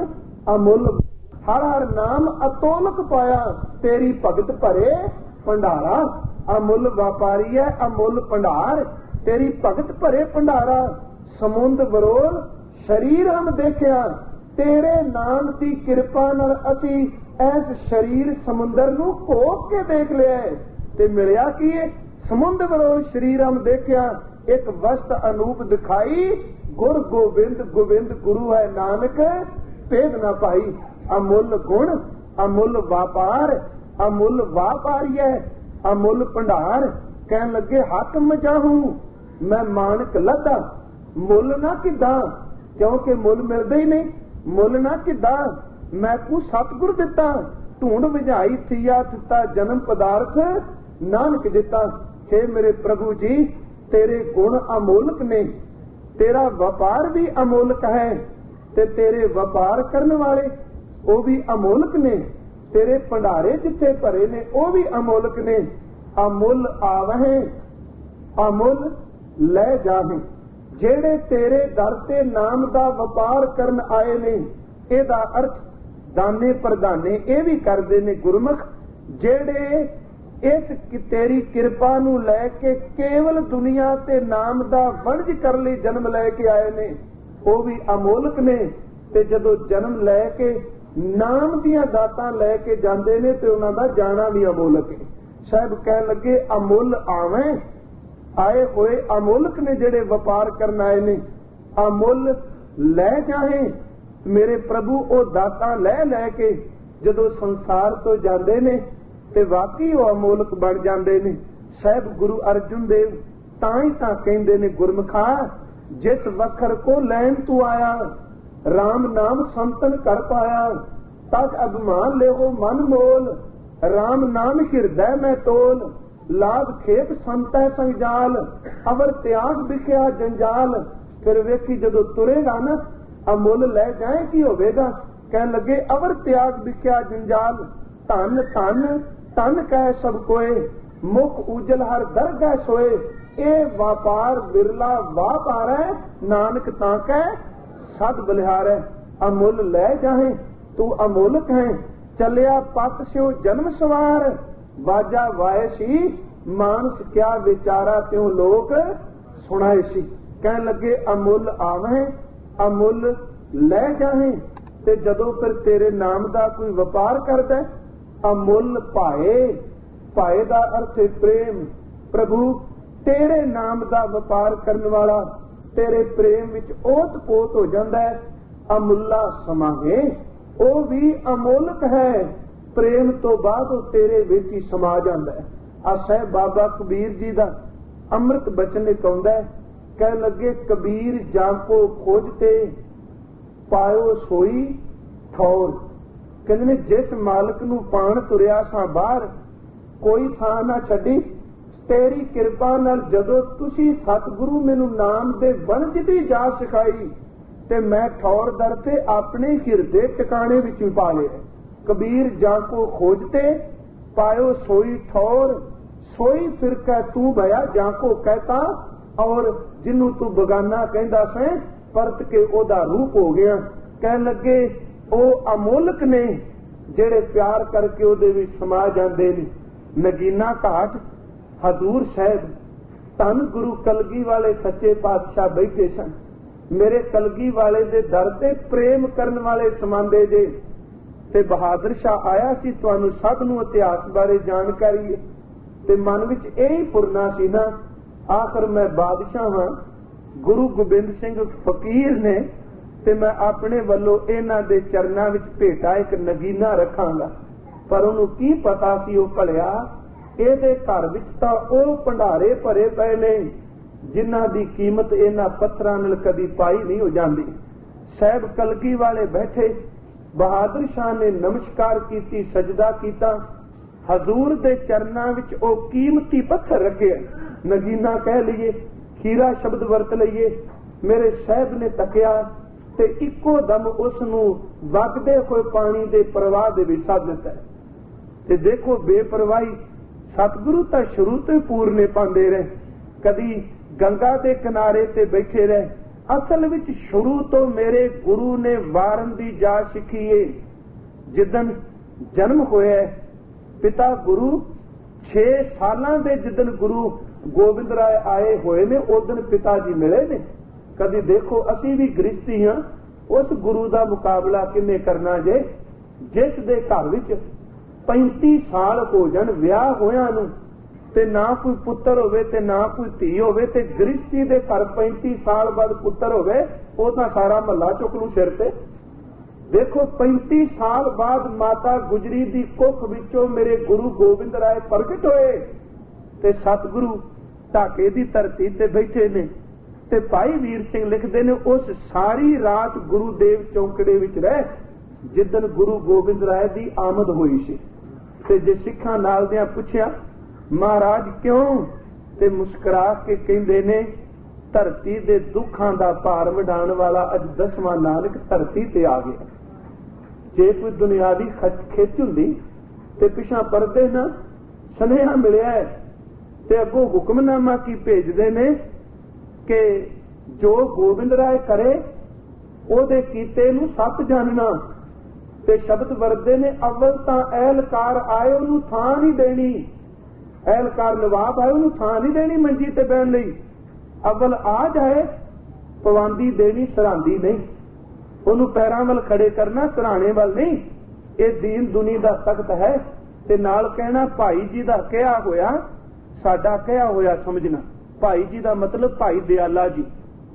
अमुल हर हर नाम अतोलक पाया, तेरी भगत भरे भंडारा। अमुल व्यापारी है, अमुल भंडार, तेरी भगत भरे भंडारा। समुंद वरोल शरीर हम देखिया, तेरे नाम की किरपा नाल असी इस शरीर समुंदर नूं घोक के देख लिया ते मिलिया की समुंद वरोल शरीर हम देखिया, एक वस्त अनूप दिखाई, गुर गोबिंद गोबिंद गुरु है नानक भेद ना पाई। अमुल गुण अमुल व्यापार, अमुल व्यापारी है, अमुल भंडार। कहन लगे हक मचाहू मैं मानक लदा, मुल ना किदा, क्योंकि मुल मिलता ही नहीं। मुल ना किदा मैं को सतगुर दिता, ढूंढ विझाई थिया थिता जन्म पदार्थ नानक दिता। हे मेरे प्रभु जी तेरे गुण अमोलक ने, तेरा व्यापार भी अमोलक है, ते तेरे व्यापार करने वाले वो भी अमोलक ने, तेरे भंडारे जिथे भरे ने वो भी अमोलक ने। अमुल आवहे अमुल ले जाहे, जेड़े तेरे दर ते नाम दा व्यापार करन आए ने, एदा अर्थ दाने प्रधाने ये भी करते ने गुरमुख, जेड़े इस तेरी कृपा नू लैके केवल दुनिया ते नाम दा वणज कर लई जन्म लैके आए ने, वो भी अमोलक ने। ते जदों जन्म लैके नाम दियां दातां लैके जांदे ने ते उन्हां दा जाना भी अमोलक है। साहब कहन लगे अमुल आवे, आए हुए अमोलक ने जेड़े व्यापार करन आए ने, अमुल लै जाए मेरे प्रभु ओ दाता लै लैके जदों संसार तो जांदे ने ते वाकई वो अमोलक बन जांदे ने। साहब गुरु अर्जुन देव तां ही तां कहंदे ने गुरमुखा, जिस वखर को लैन तू आया, राम नाम संतन कर पाया, तज अभिमान ले हो मन मोल, राम नाम हृदय में तोल, लाभ खेत संत है संजाल, अवर त्याग बिखिया जंजाल। फिर वेखी जदों तुरेगा ना अमुल लै जाए की होवेगा। कह लगे अवर त्याग बिखिया जंजाल, धन धन धन कह सब कोए, मुख उजल हर दरगह सोए, ए व्यापार बिरला व्यापार है, नानक तां कह सद बलिहार है। अमुल लै जाए तू अमोलक है, चलिया पत स्यो जन्म सवार, बाजा वाए सी मानस क्या विचारा त्यों लोक सुनाए सी। कह लगे अमुल आवे अमुल लै जाए, ते जदों फिर तेरे नाम दा कोई व्यापार करदा अमुल पाए, पाए दा अर्थ है प्रेम। प्रभु तेरे नाम दा व्यापार करने वाला तेरे प्रेम विच ओत पोत हो जांदा है। अमुल्ला समाहे वो भी अमोलक है, प्रेम तो बाद वो तेरे विच ही समा जांदा है। आ साहिब बाबा कबीर जी दा अमृत बचन एक आउंदा है, कह लगे कबीर जाको खोजते पायो सोई, ਠੌਰ। ਕਹਿੰਦੇ ਨੇ ਜਿਸ ਮਾਲਕ ਨੂੰ ਪਾਣ ਤੁਰਿਆ ਸਾਂ ਬਾਹਰ, ਕੋਈ ਥਾਂ ਨਾ ਛੱਡੀ। ਤੇਰੀ ਕਿਰਪਾ ਨਾਲ ਜਦੋਂ ਤੁਸੀਂ ਸਤਿਗੁਰੂ ਮੈਨੂੰ ਨਾਮ ਦੇ ਵਣਜਦੀ ਜਾ ਸਿਖਾਈ, ਤੇ ਮੈਂ ਠੌਰ ਦਰ ਤੇ ਆਪਣੇ ਹਿਰਦੇ ਟਿਕਾਣੇ ਵਿੱਚ ਪਾ ਲਿਆ। ਕਬੀਰ ਜਾਂ ਕੋ ਖੋਜਤੇ ਪਾਇਓ ਸੋਈ ਠੌਰ, ਸੋਈ ਫਿਰ ਕਹਿ ਤੂੰ ਭਇਆ ਜਾਂ ਕੋ ਕਹਿਤਾ। ਔਰ ਜਿਹਨੂੰ ਤੂੰ ਬਗਾਨਾ ਕਹਿੰਦਾ ਸੈਂ, ਪਰਤ ਕੇ ਉਹਦਾ ਰੂਪ ਹੋ ਗਿਆ। ਕਹਿਣ ਲੱਗੇ ਉਹ ਅਮੋਲਕ ਨੇ ਜਿਹੜੇ ਪਿਆਰ ਕਰਕੇ ਉਹਦੇ ਵਿੱਚ ਸਮਾ ਜਾਂਦੇ ਨੇ। ਨਗੀਨਾ ਘਾਟ ਹਜ਼ੂਰ ਸਾਹਿਬ, ਧੰਨ ਗੁਰੂ ਕਲਗੀ ਵਾਲੇ ਸੱਚੇ ਪਾਤਸ਼ਾਹ ਬੈਠੇ ਸਨ। ਮੇਰੇ ਕਲਗੀ ਵਾਲੇ ਦੇ ਦਰ ਤੇ ਪ੍ਰੇਮ ਕਰਨ ਵਾਲੇ ਸਮਾਂਦੇ ਜੇ। ਤੇ ਬਹਾਦਰ ਸ਼ਾਹ ਆਇਆ ਸੀ, ਤੁਹਾਨੂੰ ਸਭ ਨੂੰ ਇਤਿਹਾਸ ਬਾਰੇ ਜਾਣਕਾਰੀ ਹੈ। ਤੇ ਮਨ ਵਿੱਚ ਇਹੀ ਪੁਰਨਾ ਸੀ ਨਾ, ਆਖਰ ਮੈਂ ਬਾਦਸ਼ਾਹ ਹਾਂ, ਗੁਰੂ ਗੋਬਿੰਦ ਸਿੰਘ ਫਕੀਰ ਨੇ, ਤੇ ਮੈਂ ਆਪਣੇ ਵੱਲੋਂ ਇਹਨਾਂ ਦੇ ਚਰਨਾਂ ਵਿੱਚ ਭੇਟਾ ਇੱਕ ਨਗੀਨਾ ਰੱਖਾਂਗਾ। ਪਰ ਉਹਨੂੰ ਕੀ ਪਤਾ ਸੀ ਉਹ ਭਲਿਆ ਇਹਦੇ ਘਰ ਵਿੱਚ ਤਾਂ ਉਹ ਭੰਡਾਰੇ ਭਰੇ ਪਏ ਨੇ ਜਿਨ੍ਹਾਂ ਦੀ ਕੀਮਤ ਇਹਨਾਂ ਪੱਥਰਾਂ ਨਾਲ ਕਦੀ ਪਾਈ ਨਹੀਂ ਹੋ ਜਾਂਦੀ। ਸਾਹਿਬ ਕਲਗੀ ਵਾਲੇ ਬੈਠੇ, ਬਹਾਦਰ ਸ਼ਾਹ ਨੇ ਨਮਸਕਾਰ ਕੀਤੀ, ਸਜਦਾ ਕੀਤਾ। ਹਜ਼ੂਰ ਦੇ ਚਰਨਾਂ ਵਿੱਚ ਉਹ ਕੀਮਤੀ ਪੱਥਰ ਰੱਖੇ, ਨਗੀਨਾ ਕਹਿ ਲਈਏ, ਹੀਰਾ ਸ਼ਬਦ ਵਰਤ ਲਈਏ। ਮੇਰੇ ਸਾਹਿਬ ਨੇ ਤੱਕਿਆ ਤੇ ਇੱਕੋ ਦਮ ਉਸ ਨੂੰ ਵਗਦੇ ਹੋਏ ਪਾਣੀ ਦੇ ਪ੍ਰਵਾਹ ਦੇ ਵਿੱਚ ਸੱਦ ਦਿੱਤਾ। ਤੇ ਦੇਖੋ ਬੇਪਰਵਾਹੀ, ਸਤਿਗੁਰੂ ਤਾਂ ਸ਼ੁਰੂ ਤੋਂ ਪੂਰਨੇ ਪਾਉਂਦੇ ਰਹੇ, ਕਦੀ ਗੰਗਾ ਦੇ ਕਿਨਾਰੇ ਤੇ ਬੈਠੇ ਰਹੇ। ਅਸਲ ਵਿੱਚ ਸ਼ੁਰੂ ਤੋਂ ਮੇਰੇ ਗੁਰੂ ਨੇ ਵਾਰਨ ਦੀ ਜਾਚ ਸਿੱਖੀ ਏ। ਜਿੱਦਣ ਜਨਮ ਹੋਇਆ ਪਿਤਾ ਗੁਰੂ 6 ਸਾਲਾਂ ਦੇ, ਜਿੱਦਣ ਗੁਰੂ ਗੋਬਿੰਦ ਰਾਏ ਆਏ ਹੋਏ ਨੇ ਉਦਣ ਪਿਤਾ ਜੀ ਮਿਲੇ ਨੇ। ਕਦੀ ਦੇਖੋ ਅਸੀਂ ਵੀ ਗ੍ਰਸਤੀ ਹਾਂ, ਉਸ ਗੁਰੂ ਦਾ ਮੁਕਾਬਲਾ ਕਿੰਨੇ ਕਰਨਾ ਜੇ ਜਿਸ ਦੇ ਘਰ ਵਿੱਚ 35 ਸਾਲ ਹੋ ਜਾਣ ਵਿਆਹ ਹੋਇਆਂ ਨੂੰ, ਤੇ ਨਾ ਕੋਈ ਪੁੱਤਰ ਹੋਵੇ ਤੇ ਨਾ ਕੋਈ ਧੀ ਹੋਵੇ। ਤੇ ਗ੍ਰਸਤੀ ਦੇ ਘਰ 35 ਸਾਲ ਬਾਅਦ ਪੁੱਤਰ ਹੋਵੇ, ਉਹ ਤਾਂ ਸਾਰਾ ਮਹੱਲਾ ਚੁੱਕ ਲੂ ਸਿਰ ਤੇ। ਦੇਖੋ 35 ਸਾਲ ਬਾਅਦ ਮਾਤਾ ਗੁਜਰੀ ਦੀ ਕੁੱਖ ਵਿੱਚੋਂ ਮੇਰੇ ਗੁਰੂ ਗੋਬਿੰਦ ਰਾਏ ਪ੍ਰਗਟ ਹੋਏ, ਤੇ ਸਤਿਗੁਰੂ ਢਾਕੇ ਦੀ ਧਰਤੀ ਤੇ ਬੈਠੇ ਨੇ। ਤੇ ਭਾਈ ਵੀਰ ਸਿੰਘ ਲਿਖਦੇ ਨੇ, ਉਸ ਸਾਰੀ ਰਾਤ ਗੁਰੂ ਦੇਵ ਚੌਂਕੜੇ ਵਿੱਚ ਰਹੇ ਜਿੱਦਣ ਗੁਰੂ ਗੋਬਿੰਦ ਰਾਏ ਦੀ ਆਮਦ ਹੋਈ ਸੀ। ਤੇ ਜੇ ਸਿੱਖਾਂ ਨਾਲ ਦਿਆਂ ਪੁੱਛਿਆ ਮਹਾਰਾਜ ਕਿਉਂ, ਤੇ ਮੁਸਕਰਾ ਕੇ ਕਹਿੰਦੇ ਨੇ ਧਰਤੀ ਦੇ ਦੁੱਖਾਂ ਦਾ ਭਾਰ ਵਡਾਉਣ ਵਾਲਾ ਅੱਜ 10ਵਾਂ ਨਾਨਕ ਧਰਤੀ ਤੇ ਆ ਗਿਆ। ਜੇ ਕੋਈ ਦੁਨਿਆਵੀ ਖਿੱਚ ਹੁੰਦੀ ਤੇ ਪਿਛਾਂ ਪਰਦੇ ਨਾ ਸੁਨੇਹਾ ਮਿਲਿਆ ਤੇ ਅੱਗੋਂ ਹੁਕਮਨਾਮਾ ਕੀ ਭੇਜਦੇ ਨੇ ਕਿ ਜੋ ਗੋਬਿੰਦ ਰਾਏ ਕਰੇ ਉਹਦੇ ਕੀਤੇ ਨੂੰ ਸੱਤ ਜਾਣਨਾ। ਤੇ ਸ਼ਬਦ ਵਰਦੇ ਨੇ, ਅਵਲ ਤਾਂ ਐਲਕਾਰ ਆਏ ਉਹਨੂੰ ਥਾਂ ਨਹੀਂ ਦੇਣੀ, ਐਲਕਾਰ ਨਵਾਬ ਆਏ ਉਹਨੂੰ ਥਾਂ ਨਹੀਂ ਦੇਣੀ ਮੰਜੀ ਤੇ ਬਹਿਣ ਲਈ। ਅਵਲ ਆ ਜਾਏ ਪਵਾਂਦੀ ਦੇਣੀ, ਸਰਾਂਦੀ ਨਹੀਂ। ਉਹਨੂੰ ਪੈਰਾਂ ਵੱਲ ਖੜੇ ਕਰਨਾ, ਸਰਾਣੇ ਵੱਲ ਨਹੀਂ। ਇਹ ਦੀਨ ਦੁਨੀ ਦਾ ਤਖਤ ਹੈ। ਤੇ ਨਾਲ ਕਹਿਣਾ ਭਾਈ ਜੀ ਦਾ ਕਿਹਾ ਹੋਇਆ, ਸਾਡਾ ਕਿਹਾ ਹੋਇਆ ਸਮਝਣਾ। ਭਾਈ ਜੀ ਦਾ ਮਤਲਬ ਭਾਈ ਦਿਆਲਾ ਜੀ,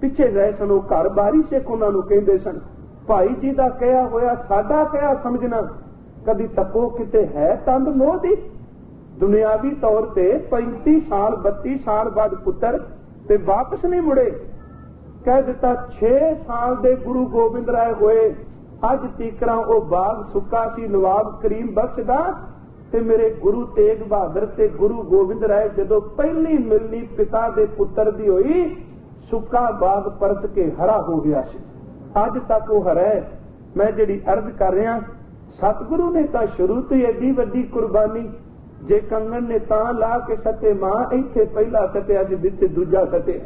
ਪਿੱਛੇ ਗਏ ਸਨ ਉਹ ਘਰ ਬਾਰੀ ਸਿੱਖ ਉਹਨਾਂ ਨੂੰ ਕਹਿੰਦੇ ਸਨ। ਭਾਈ ਜੀ ਦਾ ਕਿਹਾ ਹੋਇਆ, ਸਾਡਾ ਕਿਹਾ ਸਮਝਣਾ। ਕਦੀ ਤੱਕੋ ਕਿਤੇ ਹੈ ਤੰਦ ਮੋਹ ਦੀ। ਦੁਨਿਆਵੀ ਤੌਰ ਤੇ 35 ਸਾਲ 32 ਸਾਲ ਬਾਅਦ ਪੁੱਤਰ ਤੇ ਵਾਪਸ ਨਹੀਂ ਮੁੜੇ। ਕਹਿ ਦਿੱਤਾ 6 ਸਾਲ ਦੇ ਗੁਰੂ ਗੋਬਿੰਦ ਰਾਏ ਹੋਏ, ਅੱਜ ਤੀਕਰਾਂ ਉਹ ਬਾਗ ਸੁੱਕਾ ਸੀ ਨਵਾਬ ਕਰੀਮ ਬਖਸ਼ ਦਾ। ਤੇ ਮੇਰੇ ਗੁਰੂ ਤੇਗ ਬਹਾਦਰ ਤੇ ਗੁਰੂ ਗੋਬਿੰਦ ਰਾਏ ਜਦੋਂ ਪਹਿਲੀ ਮਿਲਣੀ ਪਿਤਾ ਦੇ ਪੁੱਤਰ ਦੀ ਹੋਈ, ਸੁੱਕਾ ਬਾਗ ਪਰਤ ਕੇ ਹਰਾ ਹੋ ਗਿਆ ਸੀ। ਅੱਜ ਤੱਕ ਉਹ ਹਰਾ ਹੈ। ਮੈਂ ਜਿਹੜੀ ਅਰਜ਼ ਕਰ ਰਿਹਾ, ਸਤਿਗੁਰੂ ਨੇ ਤਾਂ ਸ਼ੁਰੂ ਤੋਂ ਹੀ ਐਡੀ ਵੱਡੀ ਕੁਰਬਾਨੀ, ਜੇ ਕੰਗਣ ਨੇ ਤਾਂ ਲਾ ਕੇ ਸੱਤੇ ਮਾਂ, ਇੱਥੇ ਪਹਿਲਾ ਸੱਤਿਆ ਸੀ ਜਿੱਥੇ ਦੂਜਾ ਸੱਤਿਆ।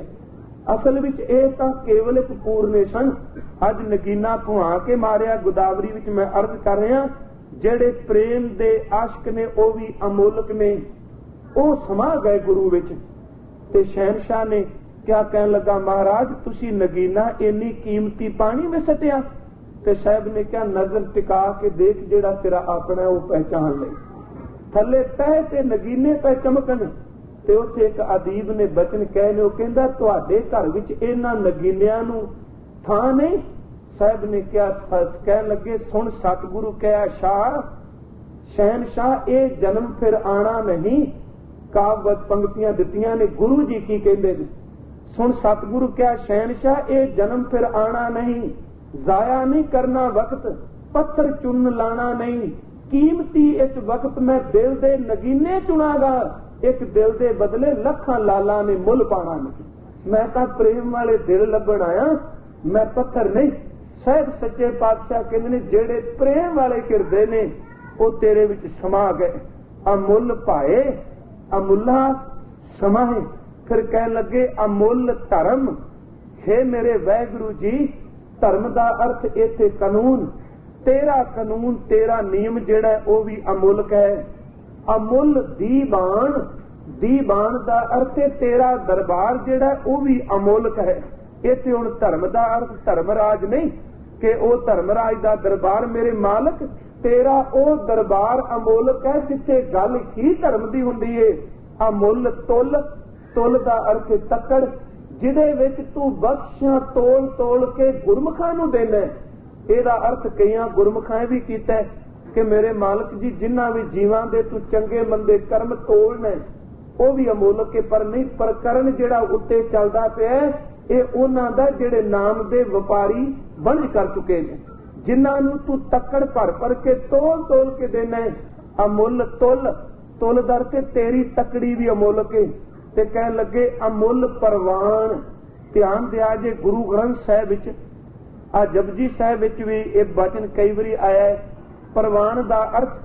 ਅਸਲ ਵਿੱਚ ਇਹ ਤਾਂ ਕੇਵਲ ਇੱਕ ਪੂਰਨੇ ਸਨ। ਅੱਜ ਨਗੀਨਾ ਭੁਆ ਕੇ ਮਾਰਿਆ ਗੋਦਾਵਰੀ ਵਿੱਚ। ਮੈਂ ਅਰਜ਼ ਕਰ ਰਿਹਾ, ਜਿਹੜੇ ਪ੍ਰੇਮ ਦੇ ਆਸ਼ਕ ਨੇ ਉਹ ਵੀ ਅਮੋਲਕ ਨੇ, ਉਹ ਸਮਾ ਗਏ ਗੁਰੂ ਵਿੱਚ। ਤੇ ਸ਼ਹਿਨਸ਼ਾਹ ਨੇ ਕਿਆ ਕਹਿਣ ਲੱਗਾ, ਮਹਾਰਾਜ ਤੁਸੀਂ ਨਗੀਨਾ ਇੰਨੀ ਕੀਮਤੀ ਪਾਣੀ ਵਿੱਚ ਸੱਟਿਆ। ਤੇ ਸਾਹਿਬ ਨੇ ਕਿਹਾ ਨਜ਼ਰ ਟਿਕਾ ਕੇ ਦੇਖ, ਜਿਹੜਾ ਤੇਰਾ ਆਪਣਾ ਉਹ ਪਹਿਚਾਨ ਲਈ। ਥੱਲੇ ਤਹਿ ਤੇ ਨਗੀਨੇ ਪੈ ਚਮਕਣ। ਤੇ ਉੱਥੇ ਇੱਕ ਅਦੀਬ ਨੇ ਬਚਨ ਕਹੇ ਨੇ, ਉਹ ਕਹਿੰਦਾ ਤੁਹਾਡੇ ਘਰ ਵਿੱਚ ਇਹਨਾਂ ਨਗੀਨਿਆਂ ਨੂੰ ਥਾਂ ਨਹੀਂ। ਸਾਹਿਬ ਨੇ ਕਿਹਾ, ਕਹਿਣ ਲੱਗੇ ਸੁਣ ਸਤਿਗੁਰੂ ਕਹਿਆ ਸ਼ਾਹ ਸ਼ਹਿਨਸ਼ਾਹ, ਇਹ ਜਨਮ ਫਿਰ ਆਣਾ ਨਹੀਂ। ਕਾਵਤ ਪੰਕਤੀਆਂ ਦਿੱਤੀਆਂ ਨੇ, ਗੁਰੂ ਜੀ ਕੀ ਕਹਿੰਦੇ ਨੇ, ਸੁਣ ਸਤਿਗੁਰੂ ਕਹਿਆ ਸ਼ਹਿਨਸ਼ਾਹ, ਇਹ ਜਨਮ ਫਿਰ ਆਣਾ ਨਹੀਂ। ਜ਼ਾਇਆ ਨਹੀਂ ਕਰਨਾ ਵਕਤ, पत्थर चुन लाना नहीं, कीमती इस वक्त मैं दिल दे नगीने चुनागा, एक दिल दे बदले लखां लाला ने मुल पाना नहीं। मैं तां प्रेम वाले दिल लभण आया, मैं पत्थर नहीं। साहिब सच्चे पातशाह कहंदे ने जेड़े प्रेम वाले हिरदे ने वो तेरे विच समा गए। अमुल पाए अमुला समाए। फिर कह लगे अमुल धर्म। हे मेरे वाहिगुरु जी, धर्म का अर्थ इत्थे कानून, तेरा कानून तेरा नियम जेड़ा वो भी अमुलक है। अमुल दीवान, दीवान का अर्थ है तेरा दरबार जेड़ा वो भी अमुलक है। इत्थे हुण धर्म का अर्थ धर्मराज नहीं कि वो धर्मराज का दरबार मेरे मालक, तेरा वो दरबार अमोलक है जिथे गल ही धर्म की हुंदी है। अमुल तुल, तुल का अर्थ तकड़, जिदे विच तू बख्शियां तोल तोल के गुरमुखां नूं देना। ਇਹਦਾ अर्थ कई गुरमुखां भी कीता है कि मेरे मालक जी जिन्हां भी जीवां दे तू चंगे मंदे कर्म तोलने वो भी अमोलक है, पर नहीं प्रकरण जिहड़ा उत्ते चलदा पिया ਇਹ ਉਹਨਾਂ ਦਾ ਜਿਹੜੇ ਨਾਮ ਦੇ ਵਪਾਰੀ ਬਣ ਕਰ ਚੁੱਕੇ ਨੇ, ਜਿਨ੍ਹਾਂ ਨੂੰ ਤੂੰ ਤੱਕੜ ਭਰ ਭਰ ਕੇ ਤੋਲ ਤੋਲ ਕੇ ਦੇਣਾ। ਅਮੁੱਲ ਤੁਲ, ਤੁਲ ਦਰ ਤੇ ਤੇਰੀ ਤਕੜੀ ਵੀ ਅਮੁੱਲਕ ਹੈ। ਤੇ ਕਹਿਣ ਲੱਗੇ ਅਮੁੱਲ ਪ੍ਰਵਾਨ। ਧਿਆਨ ਦਿਆ ਜੇ ਗੁਰੂ ਗ੍ਰੰਥ ਸਾਹਿਬ ਵਿੱਚ ਆ ਜਪਜੀ ਸਾਹਿਬ ਵਿੱਚ ਵੀ ਇਹ ਬਚਨ ਕਈ ਵਾਰੀ ਆਇਆ ਹੈ। ਪ੍ਰਵਾਨ ਦਾ ਅਰਥ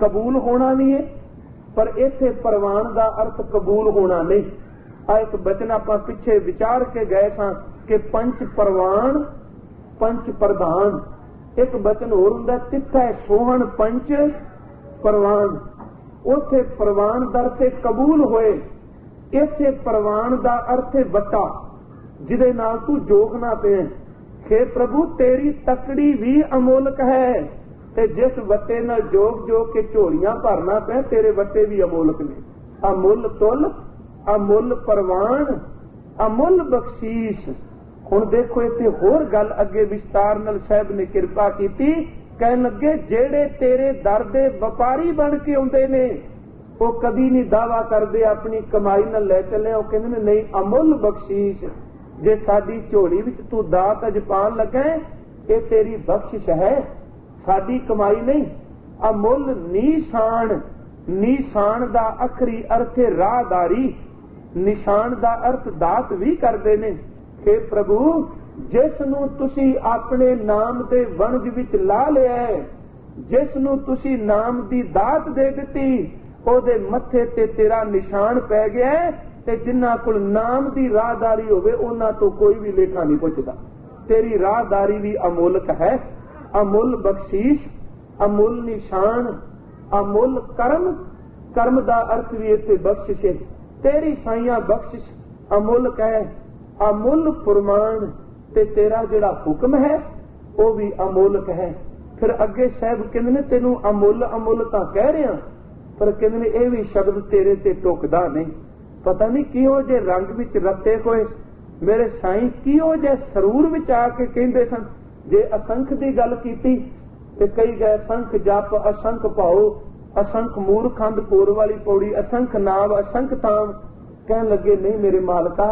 ਕਬੂਲ ਹੋਣਾ ਨਹੀਂ ਹੈ, ਪਰ ਇੱਥੇ ਪ੍ਰਵਾਨ ਦਾ ਅਰਥ ਕਬੂਲ ਹੋਣਾ ਨਹੀਂ। आ एक बचन आप पिछे विचार के गए सा कि पंच प्रवान पंच प्रधान। एक बचन होर हुंदा तिथै सोहन पंच प्रवान। उथे प्रवान दर ते कबूल होए, इथे प्रवान दा अर्थ है वट्टा जिदे नाल तू जोगना पे। हे प्रभु तेरी तकड़ी भी अमोलक है, ते जिस वट्टे नाल जोग जोग के झोलियां भरना पे तेरे वट्टे भी अमोलक ने। अमुल तुल, अमुल परवान, अमुल बख्शीश। हुण देखो इत्थे होर गल अगे विस्तार नाल साहिब ने किरपा कीती। कहन लगे जेड़े तेरे दर दे व्यापारी बन के आउंदे ने वो कदी नहीं दावा करदे अपनी कमाई नाल लै चले। वो कहंदे ने नहीं अमुल बख्शीश, जे साडी झोली विच तू दात अज पाण लगा ये तेरी बख्शिश है, साडी कमाई नहीं। अमुल नीशान, नीशान दा अखरी अर्थ है राहदारी। निशान दा अर्थ दात भी करते ने। हे प्रभु जिस नूं तुसी अपने नाम दे वणज विच ला लिया है, जिस नूं तुसी नाम दी दात दे दिती ओदे मत्थे ते तेरा निशान पै गया है। ते जिन्हां कोल नाम दी राहदारी होवे उन्हां तो कोई भी लेखा नहीं पुछदा। तेरी राहदारी भी अमोलक है। अमुल बख्शीश, अमुल निशान, अमुल कर्म। कर्म दा अर्थ भी इत्थे बख्शिश है। तेरी साइयां बख्शिश अमुलक है। अमुल फरमान, ते तेरा जिहड़ा हुक्म है वो भी अमोलक है। फिर अगे साहब कहंदे ने तेनू अमुल अमुल तां कह रहा, पर कहंदे ने यह भी शब्द तेरे ते टुकदा नहीं। पता नहीं किहो जे रंग विच रते होए मेरे साईं, किहो जे सरूर विच आके कहंदे सन। जे असंख दी गल कीती ते कई गए संख जप असंख पाओ, असंख मूर्खंद कोर वाली पौड़ी, असंख नाव असंख ताम। कहन लगे नहीं मेरे मालका,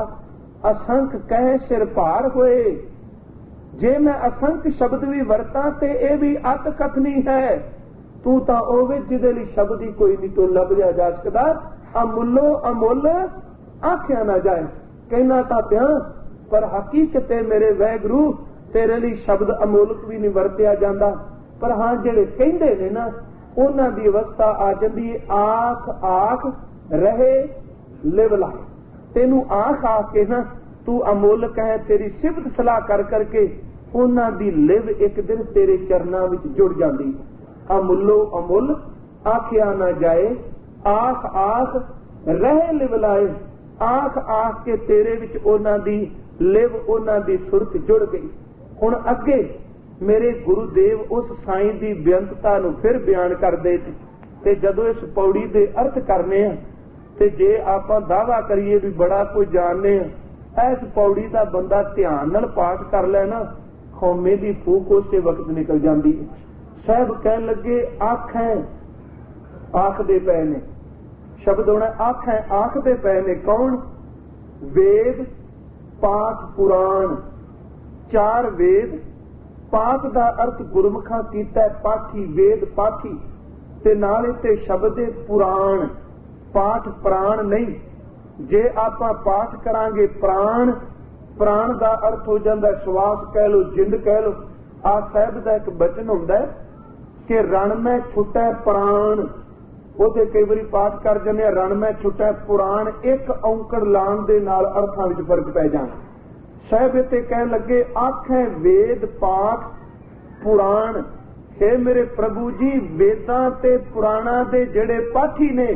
असंख कह सिर भार होए। जे मैं असंख शब्द भी वरता ते ये भी अत कथनी है। तू तां ओवे जिदे लई शब्द ही कोई नहीं तो लभया जा सकदा। अमुलो अमुल आख्या ना जाए। कहना तां पिया पर हकीकत मेरे वाहिगुरू तेरे लई शब्द अमोलक भी नहीं वरत्या जांदा। पर हां जेड़े कहंदे ने ना उन्हां दी अवस्था आ जांदी आख आख रहे लिव लाए। तेनू आख आख के ना तू अमोलक है, तेरी सिफत सलाह कर करके उन्हां दी लिव एक दिन तेरे चरनां विच जुड़ जांदी। अमुलो अमुल आखिया ना जाए, आख आख रहे लिव लाए। आख आख के तेरे विच उन्हां दी लिव उन्हां दी सुरत जुड़ गई। हुण अगे मेरे गुरुदेव उस साईं दी बेअंतता नूं फिर बयान करदे ते जदों इस पौड़ी दे अर्थ करने ते जे आपां दावा करिए भी बड़ा कुछ जानने इस पौड़ी दा बंदा ध्यान नाल पाठ कर लेना खौमे दी फूक उसे वक्त निकल जाती है। साहब कहन लगे आखें आखदे पए ने, शब्द होना आखें आखदे पए ने। कौन? वेद पाठ पुराण, चार वेद पाठ दा अर्थ गुरमुखा कीता पाठी, वेद पाठी ते नाले ते शब्द पुराण। पाठ प्राण नहीं, जे आपां पाठ करांगे प्राण, प्राण दा अर्थ हो जांदा श्वास कह लो, जिंद कह लो। आ साहिब दा एक बचन हुंदा कि रण में छुटै प्राण, उसे कई बारी पाठ कर जन्ने रण में छुटै पुराण। एक औंकड़ लाण दे नाल अर्थां विच फर्क पै जांदा। साहिब इत्थे कहण लगे आखे वेद पाठ पुराण। हे मेरे प्रभु जी, वेदां ते पुराणां दे जिहड़े पाठी ने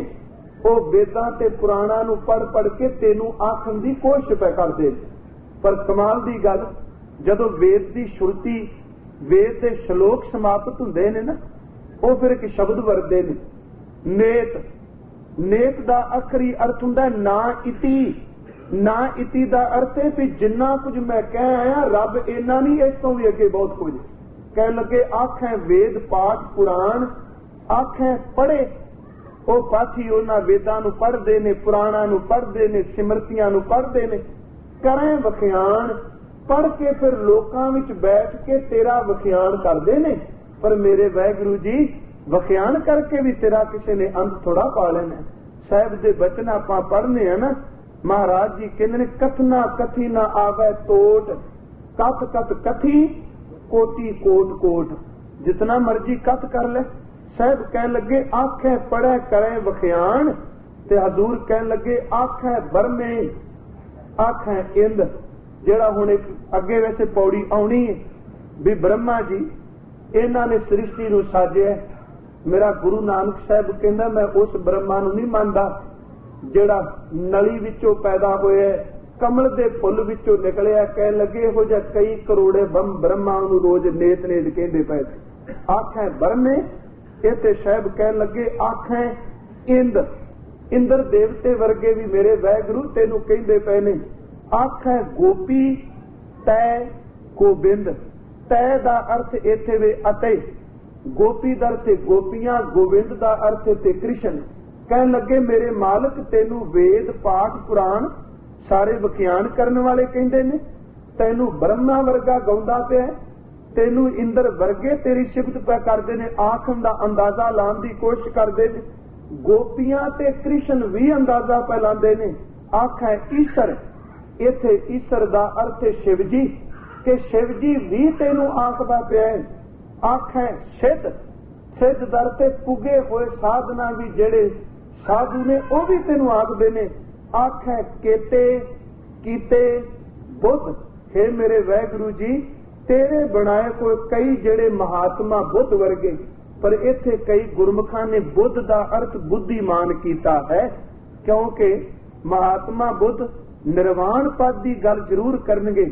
ਉਹ वेदां ते पुराणां नूं पढ़ पढ़ के तेनू आखण दी कोशिश पै करदे। पर कमाल दी गल, जदों वेद दी श्रुति, वेद दे श्लोक समाप्त हुंदे ने ना, ਉਹ फिर एक शब्द वरदे ने, नेत। नेत दा आखरी अर्थ हुंदा ना इति। ना इति दा अर्थ है भी जिन्ना कुछ मैं कह आया रब इन्ना नहीं, इस तो भी अगे बहुत कुछ। कह लगे आखें वेद पाठ पुराण, आखें पढ़े ਉਹ ਪਾਠੀ ਉਹਨਾਂ ਵੇਦਾਂ ਨੂੰ ਪੜ੍ਹਦੇ ਨੇ, ਪੁਰਾਣਾਂ ਨੂੰ ਪੜ੍ਹਦੇ ਨੇ, ਸਿਮਰਤੀਆਂ ਨੂੰ ਪੜ੍ਹਦੇ ਨੇ। ਕਰੇ ਵਖਿਆਨ, ਪੜ੍ਹ ਕੇ ਫਿਰ ਲੋਕਾਂ ਵਿੱਚ ਬੈਠ ਕੇ ਤੇਰਾ ਵਖਿਆਨ ਕਰਦੇ ਨੇ। ਪਰ ਮੇਰੇ ਵਾਹਿਗੁਰੂ ਜੀ, ਵਖਿਆਨ ਕਰਕੇ ਵੀ ਤੇਰਾ ਕਿਸੇ ਨੇ ਅੰਤ ਥੋੜਾ ਪਾ ਲੈਣਾ। ਸਾਹਿਬ ਦੇ ਬਚਨ ਆਪਾਂ ਪੜ੍ਹਨੇ ਆ ਨਾ, ਮਹਾਰਾਜ ਜੀ ਕਹਿੰਦੇ ਨੇ ਕਥਨਾ ਕਥੀ ਨਾ ਆਵੇ ਤੋਟ, ਕਥ ਕਥ ਕਥੀ ਕੋਟੀ ਕੋਟ ਕੋਟ। ਜਿਤਨਾ ਮਰਜੀ कथ कर ले। साहब कह लगे आखे पढ़े करे वखियान, ते हजूर कह लगे आखे बरमे आखे इंद। जेड़ा हुण एक अगे वैसे पौड़ी आउणी है भी ब्रह्मा जी इन्हां ने सृष्टि नूं साजिया। मेरा गुरु नानक साहब कहंदा मैं उस ब्रह्मा नूं नहीं मानदा जेड़ा नली विचों पैदा होया, कमल दे फुੱਲ विचों निकलिया। कह लगे इहो जिहा कई करोड़े ब्रह्मा नूं रोज नेत नेत कहंदे पए। आखे बरमे इत्थे साहब कह लगे आखें इंद। इंद्र देवते वर्गे भी मेरे वाहिगुरू तेनू कहंदे पए ने। आखें गोपी तै गोबिंद। तै दा अर्थ इत्थे वे अते, गोपी दा अर्थ गोपियां, गोविंद दा अर्थ ते कृष्ण। कह लगे मेरे मालक तेनू वेद पाठ पुराण सारे वखियान करने वाले कहंदे ने। तैनू ब्रह्मा वर्गा गाउंदा पिया, तेनू इंद्र वर्गे तेरी सिफत पै करदे ने, आखण दा अंदाजा लाण दी कोशिश करदे ने। गोपियां ते कृष्ण भी अंदाजा पै लांदे ने। आखै ईश्वर, इत्थे ईश्वर दा अर्थ शिव जी, कि शिव जी भी तेनू आखदा पिया है। आखै सिद्ध, सिद्ध दर ते पुगे होए साधना भी जेड़े साधु ने वो भी तेनू आखदे ने। आखै केते कीते बुद्ध। हे मेरे वाहिगुरू जी, तेरे बनाए कोई कई जेड़े महात्मा बुद्ध वर्गे, पर इत्थे कई गुरमुखां ने बुद्ध दा अर्थ बुद्धिमान कीता है, क्योंकि महात्मा बुद्ध निर्वाण पद दी गल जरूर करनगे,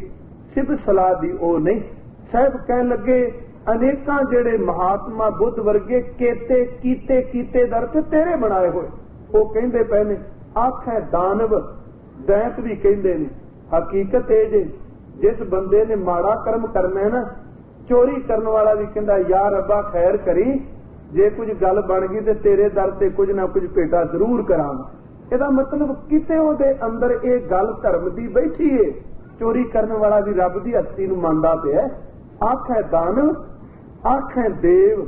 सिर्फ सलाह दी ओ नहीं। साहब कह लगे अनेकां जेड़े महात्मा बुद्ध वर्गे केते कीते कीते दा अर्थ तेरे बनाए होए। वो कहंदे पए ने आखै दानव, दैत भी कहंदे ने। हकीकत ए जे जिस बंदे ने माड़ा कर्म करना है ना, चोरी करने वाला भी कहता यार अब्बा खैर करी, जे कुछ गल बन गई तो तेरे दर से कुछ ना कुछ भेटा जरूर करांगा। ਇਹਦਾ मतलब किते ਉਹਦੇ अंदर ये गल धर्म की बैठी है। चोरी करने वाला भी रब की हस्ती नूं मनदा पिया। आखै दानव, आखै देव,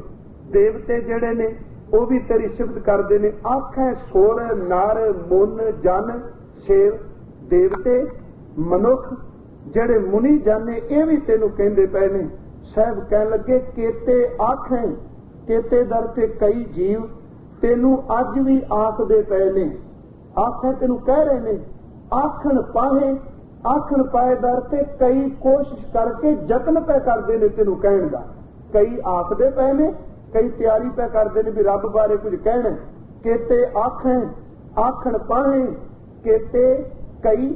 देवते जेड़े ने वो भी तेरी सिफत करते ने। आखै सुर नर मुन जन शेर, देवते मनुख जेड़े मुनि जाने ये भी तेनू कहंदे पए ने। साहब कह लगे केते आखें, केते दर ते कई जीव तेनू अज भी आखदे पए ने। आखें तेनू कह रहे ने। आखण पाहे, आखण पाए दर ते कई कोशिश करके जतन पै करदे ने तेनू कहण दा। कई आखदे पए ने, कई तैयारी पै करदे ने भी रब बारे कुछ कहना। केते आखें, आखण पाहे, केते कई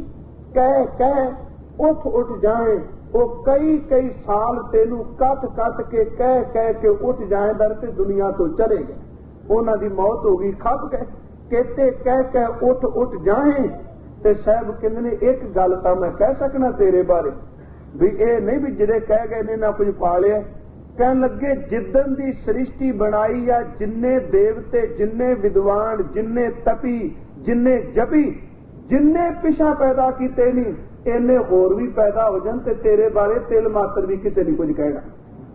कह कह उठ उठ जाए। वो कई कई साल तेनू कथ कथ के कह के उठ जाए दर ते दुनिया तो चले गए। उन्हां दी मौत हो गई खप गए। केते कह उठ उठ जाए। ते साहब कहंदे ने एक गल तां मैं कह सकना तेरे बारे भी ये नहीं भी जिहड़े कह गए ने ना कुछ पा लिया। कहन लगे जिदन दी सृष्टि बनाई या जिन्ने देवते, जिन्ने विद्वान, जिन्ने तपी, जिन्ने जपी, जिन्ने पिछा पैदा कीते नहीं, इन्ने होर भी पैदा हो जान ते तेरे बारे तिल मात्र भी किसी नहीं कुछ कहना।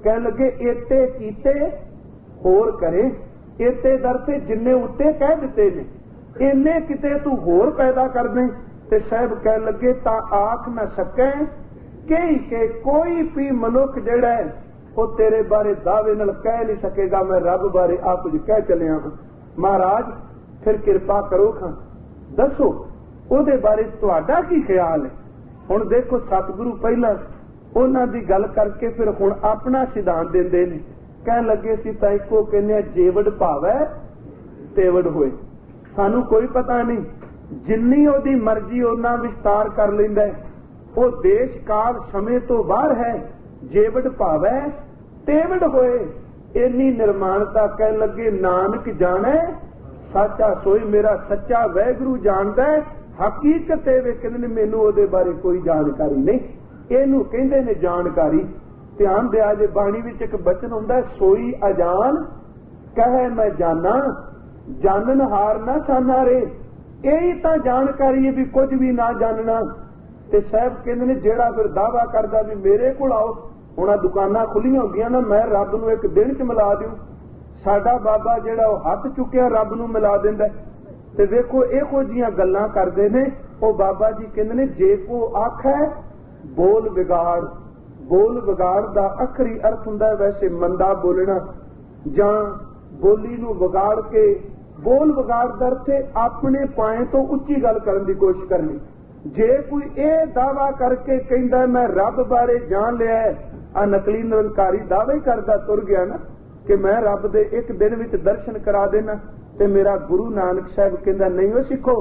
कह लगे एते कीते होर करे, एते दर ते जिन्ने उत्ते कह दिते ने, इन्ने किते तू होर पैदा कर दे। ते साहब कह लगे ता आख न सके कई के कोई भी मनुख जेड़ा है वो तेरे बारे दावे नाल कह नहीं सकेगा मैं रब बारे आ कुछ कह चलिया हां। महाराज फिर किरपा करो खां, दसो ओदे बारे तुहाडा की ख्याल है। हुण देखो सतगुरु पहला उन्हां दी गल करके फिर हुण अपना सिद्धांत देंदे ने। कह लगे सी तां इक्को कहने जेवड़ भावै तेवड़ होए, सानू कोई पता नहीं, जिन्नी ओदी मर्जी ओना विस्तार कर लैंदा है, वो देश काल समय तो बाहर है। जेवड़ भावै तेवड़ होए, इन्नी निर्माणता कह लगे नानक जाने सच्चा सोई, मेरा सच्चा वैगुरु जानदा है हकीकत है। कहंदे मैनू ओदे बारे कोई जानकारी नहीं, इहनू कहंदे ने जानकारी। ध्यान दिया जे बाणी विच एक बचन हुंदा है सोई अजान कहे मैं जाना, जानन हार ना छाना रे। यही तां जानकारी है भी कुछ भी ना जानना। ते साहब कहंदे ने जेड़ा फिर दावा करदा भी मेरे कोल आओ, हुण दुकानां खुलियां होंदियां ना, मैं रब नूं एक दिन च मिला दिऊं, साडा बाबा जेड़ा वो हाथ चुकिया रब नूं मिला दिंदा। ते वेखो इहो जिहियां गल्लां करदे ने। वो बाबा जी कहंदे ने जे को आखै बोल विगाड़, बोल विगाड़ दा आखरी अर्थ हुंदा है वैसे मंदा बोलना जां बोली नूं विगाड़ के, बोल विगाड़ दा अर्थ है अपने पाए तो उच्ची गल करन दी कोशिश करनी। जे कोई ये दावा करके कहंदा मैं रब बारे जान लिया है, आ नकली निरंकारी दावे करदा तुर गया ना कि मैं रब दे एक दिन विच दर्शन करा देना। ते मेरा गुरु नानक साहब कहंदा नहीं हो सिखो,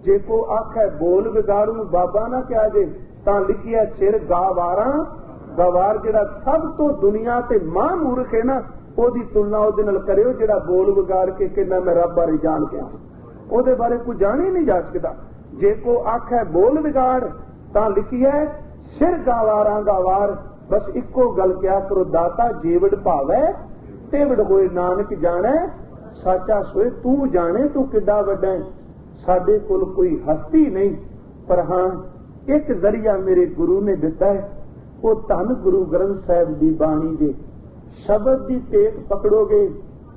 जे को आखे बोल विगाड़ू बाबा ना क्या जे तां लिखिया सिर गावारा, गवार जेड़ा सब तो दुनिया ते मां मूर्ख है ना, ओदी तुलना ओदे नाल करियो जेड़ा बोल विगाड़ के कहंदा मैं रब बारे जान के ओदे बारे कोई जान ही नहीं जा सकदा। जे को आखे बोल विगाड़ तां लिखिया सिर गावारा गवार, बस इक्को गल क्या करो दाता जेवड़ भावै तेवड़ होए, नानक जाने सच्चा सोए, तू जाने तू किड्डा वड्डा है। साडे कोल कोई हस्ती नहीं, पर हां एक जरिया मेरे गुरु ने दिता है, वो धन गुरु ग्रंथ साहिब दी बाणी दे शब्द दी टेक पकड़ोगे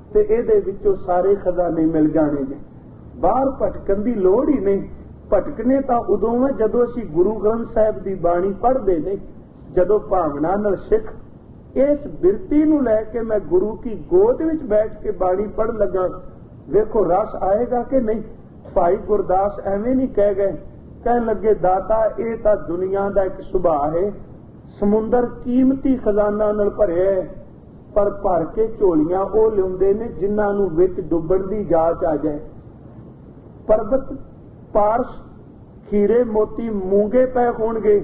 ते इहदे विचों सारे खजाने मिल जाने ने। बाहर भटकन दी लोड़ ही नहीं। भटकने तां उदों है जदों असीं गुरु ग्रंथ साहिब दी बाणी पढ़दे ने, जदों भावना नाल सिख इस बिरती नूं लैके मैं गुरु की गोद विच बैठ के बाणी पढ़ लगा, वेखो रस आएगा कि नहीं। भाई गुरदास एवें नहीं कह गए, कह लगे दाता ये तां दुनिया दा एक सुभाअ है, समुंदर कीमती खजाना नाल भरिया है, पर भर के झोलियां वो लिआउंदे ने जिन्हां नूं विच डुੱਬਣ दी जाच आ जाए। पर्वत पारस खीरे मोती मूंगे पै होणगे,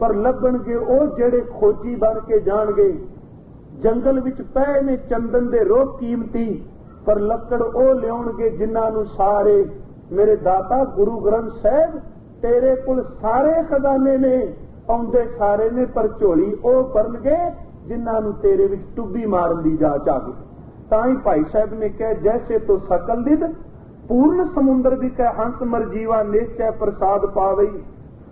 पर लभणगे वो जेड़े खोजी बन के जाणगे। जंगल विच पए ने चंदन दे रोह कीमती, पर लकड़ वो लिआउणगे जिन्हां नूं सारे मेरे दाता गुरु ग्रंथ साहिब तेरे कोल सारे खजाने ने, आउंदे सारे ने, पर झोली वो भरनगे जिन्हां नूं तेरे विच टुब्बी मारन दी जाच आ गई। तां ही भाई साहब ने कहा जैसे तो सकल दिद पूर्ण समुद्र भी कह हंस मरजीवा निश्चय प्रसाद पावई,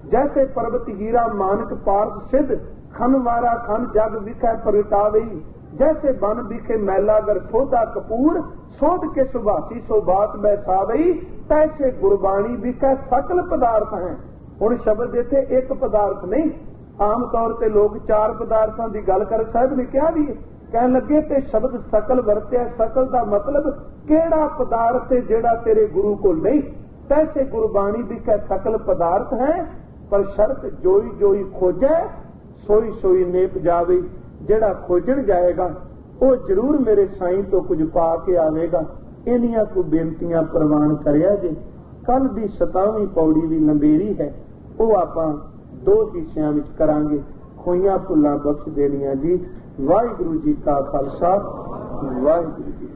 जैसे पर्वत हीरा मानक पारस सिद्ध खन वारा खन जग विखै प्रगटावई, जैसे बन बिखे मैला गर सोधा कपूर सोध के सुभासी सुबास बैसावई, तैसे गुरबाणी विखै सकल पदार्थ हैं। हुण शब्द इत्थे एक पदार्थ नहीं, आम तौर ते लोग चार पदार्थों की गल कर। साहब ने क्या भी कह लगे ते शब्द सकल वरत्या, सकल का मतलब केड़ा पदार्थ है जेड़ा तेरे गुरु को नहीं। तैसे गुरबाणी विखै सकल पदार्थ हैं, पर शर्त जोई जोई खोजे सोई सोई नेप जावे। जेड़ा खोजन जाएगा वो जरूर मेरे साईं तो कुछ पा के आवेगा। इन्हियां को बेनतियां प्रवान करिया जे। कल दी 27वीं पौड़ी भी लंबेरी है, वो आपां 2 हिस्सियां विच करांगे। खोइयां भुल्लां बख्श देनियां जी। वाहिगुरू जी का खालसा, वाहिगुरू जी।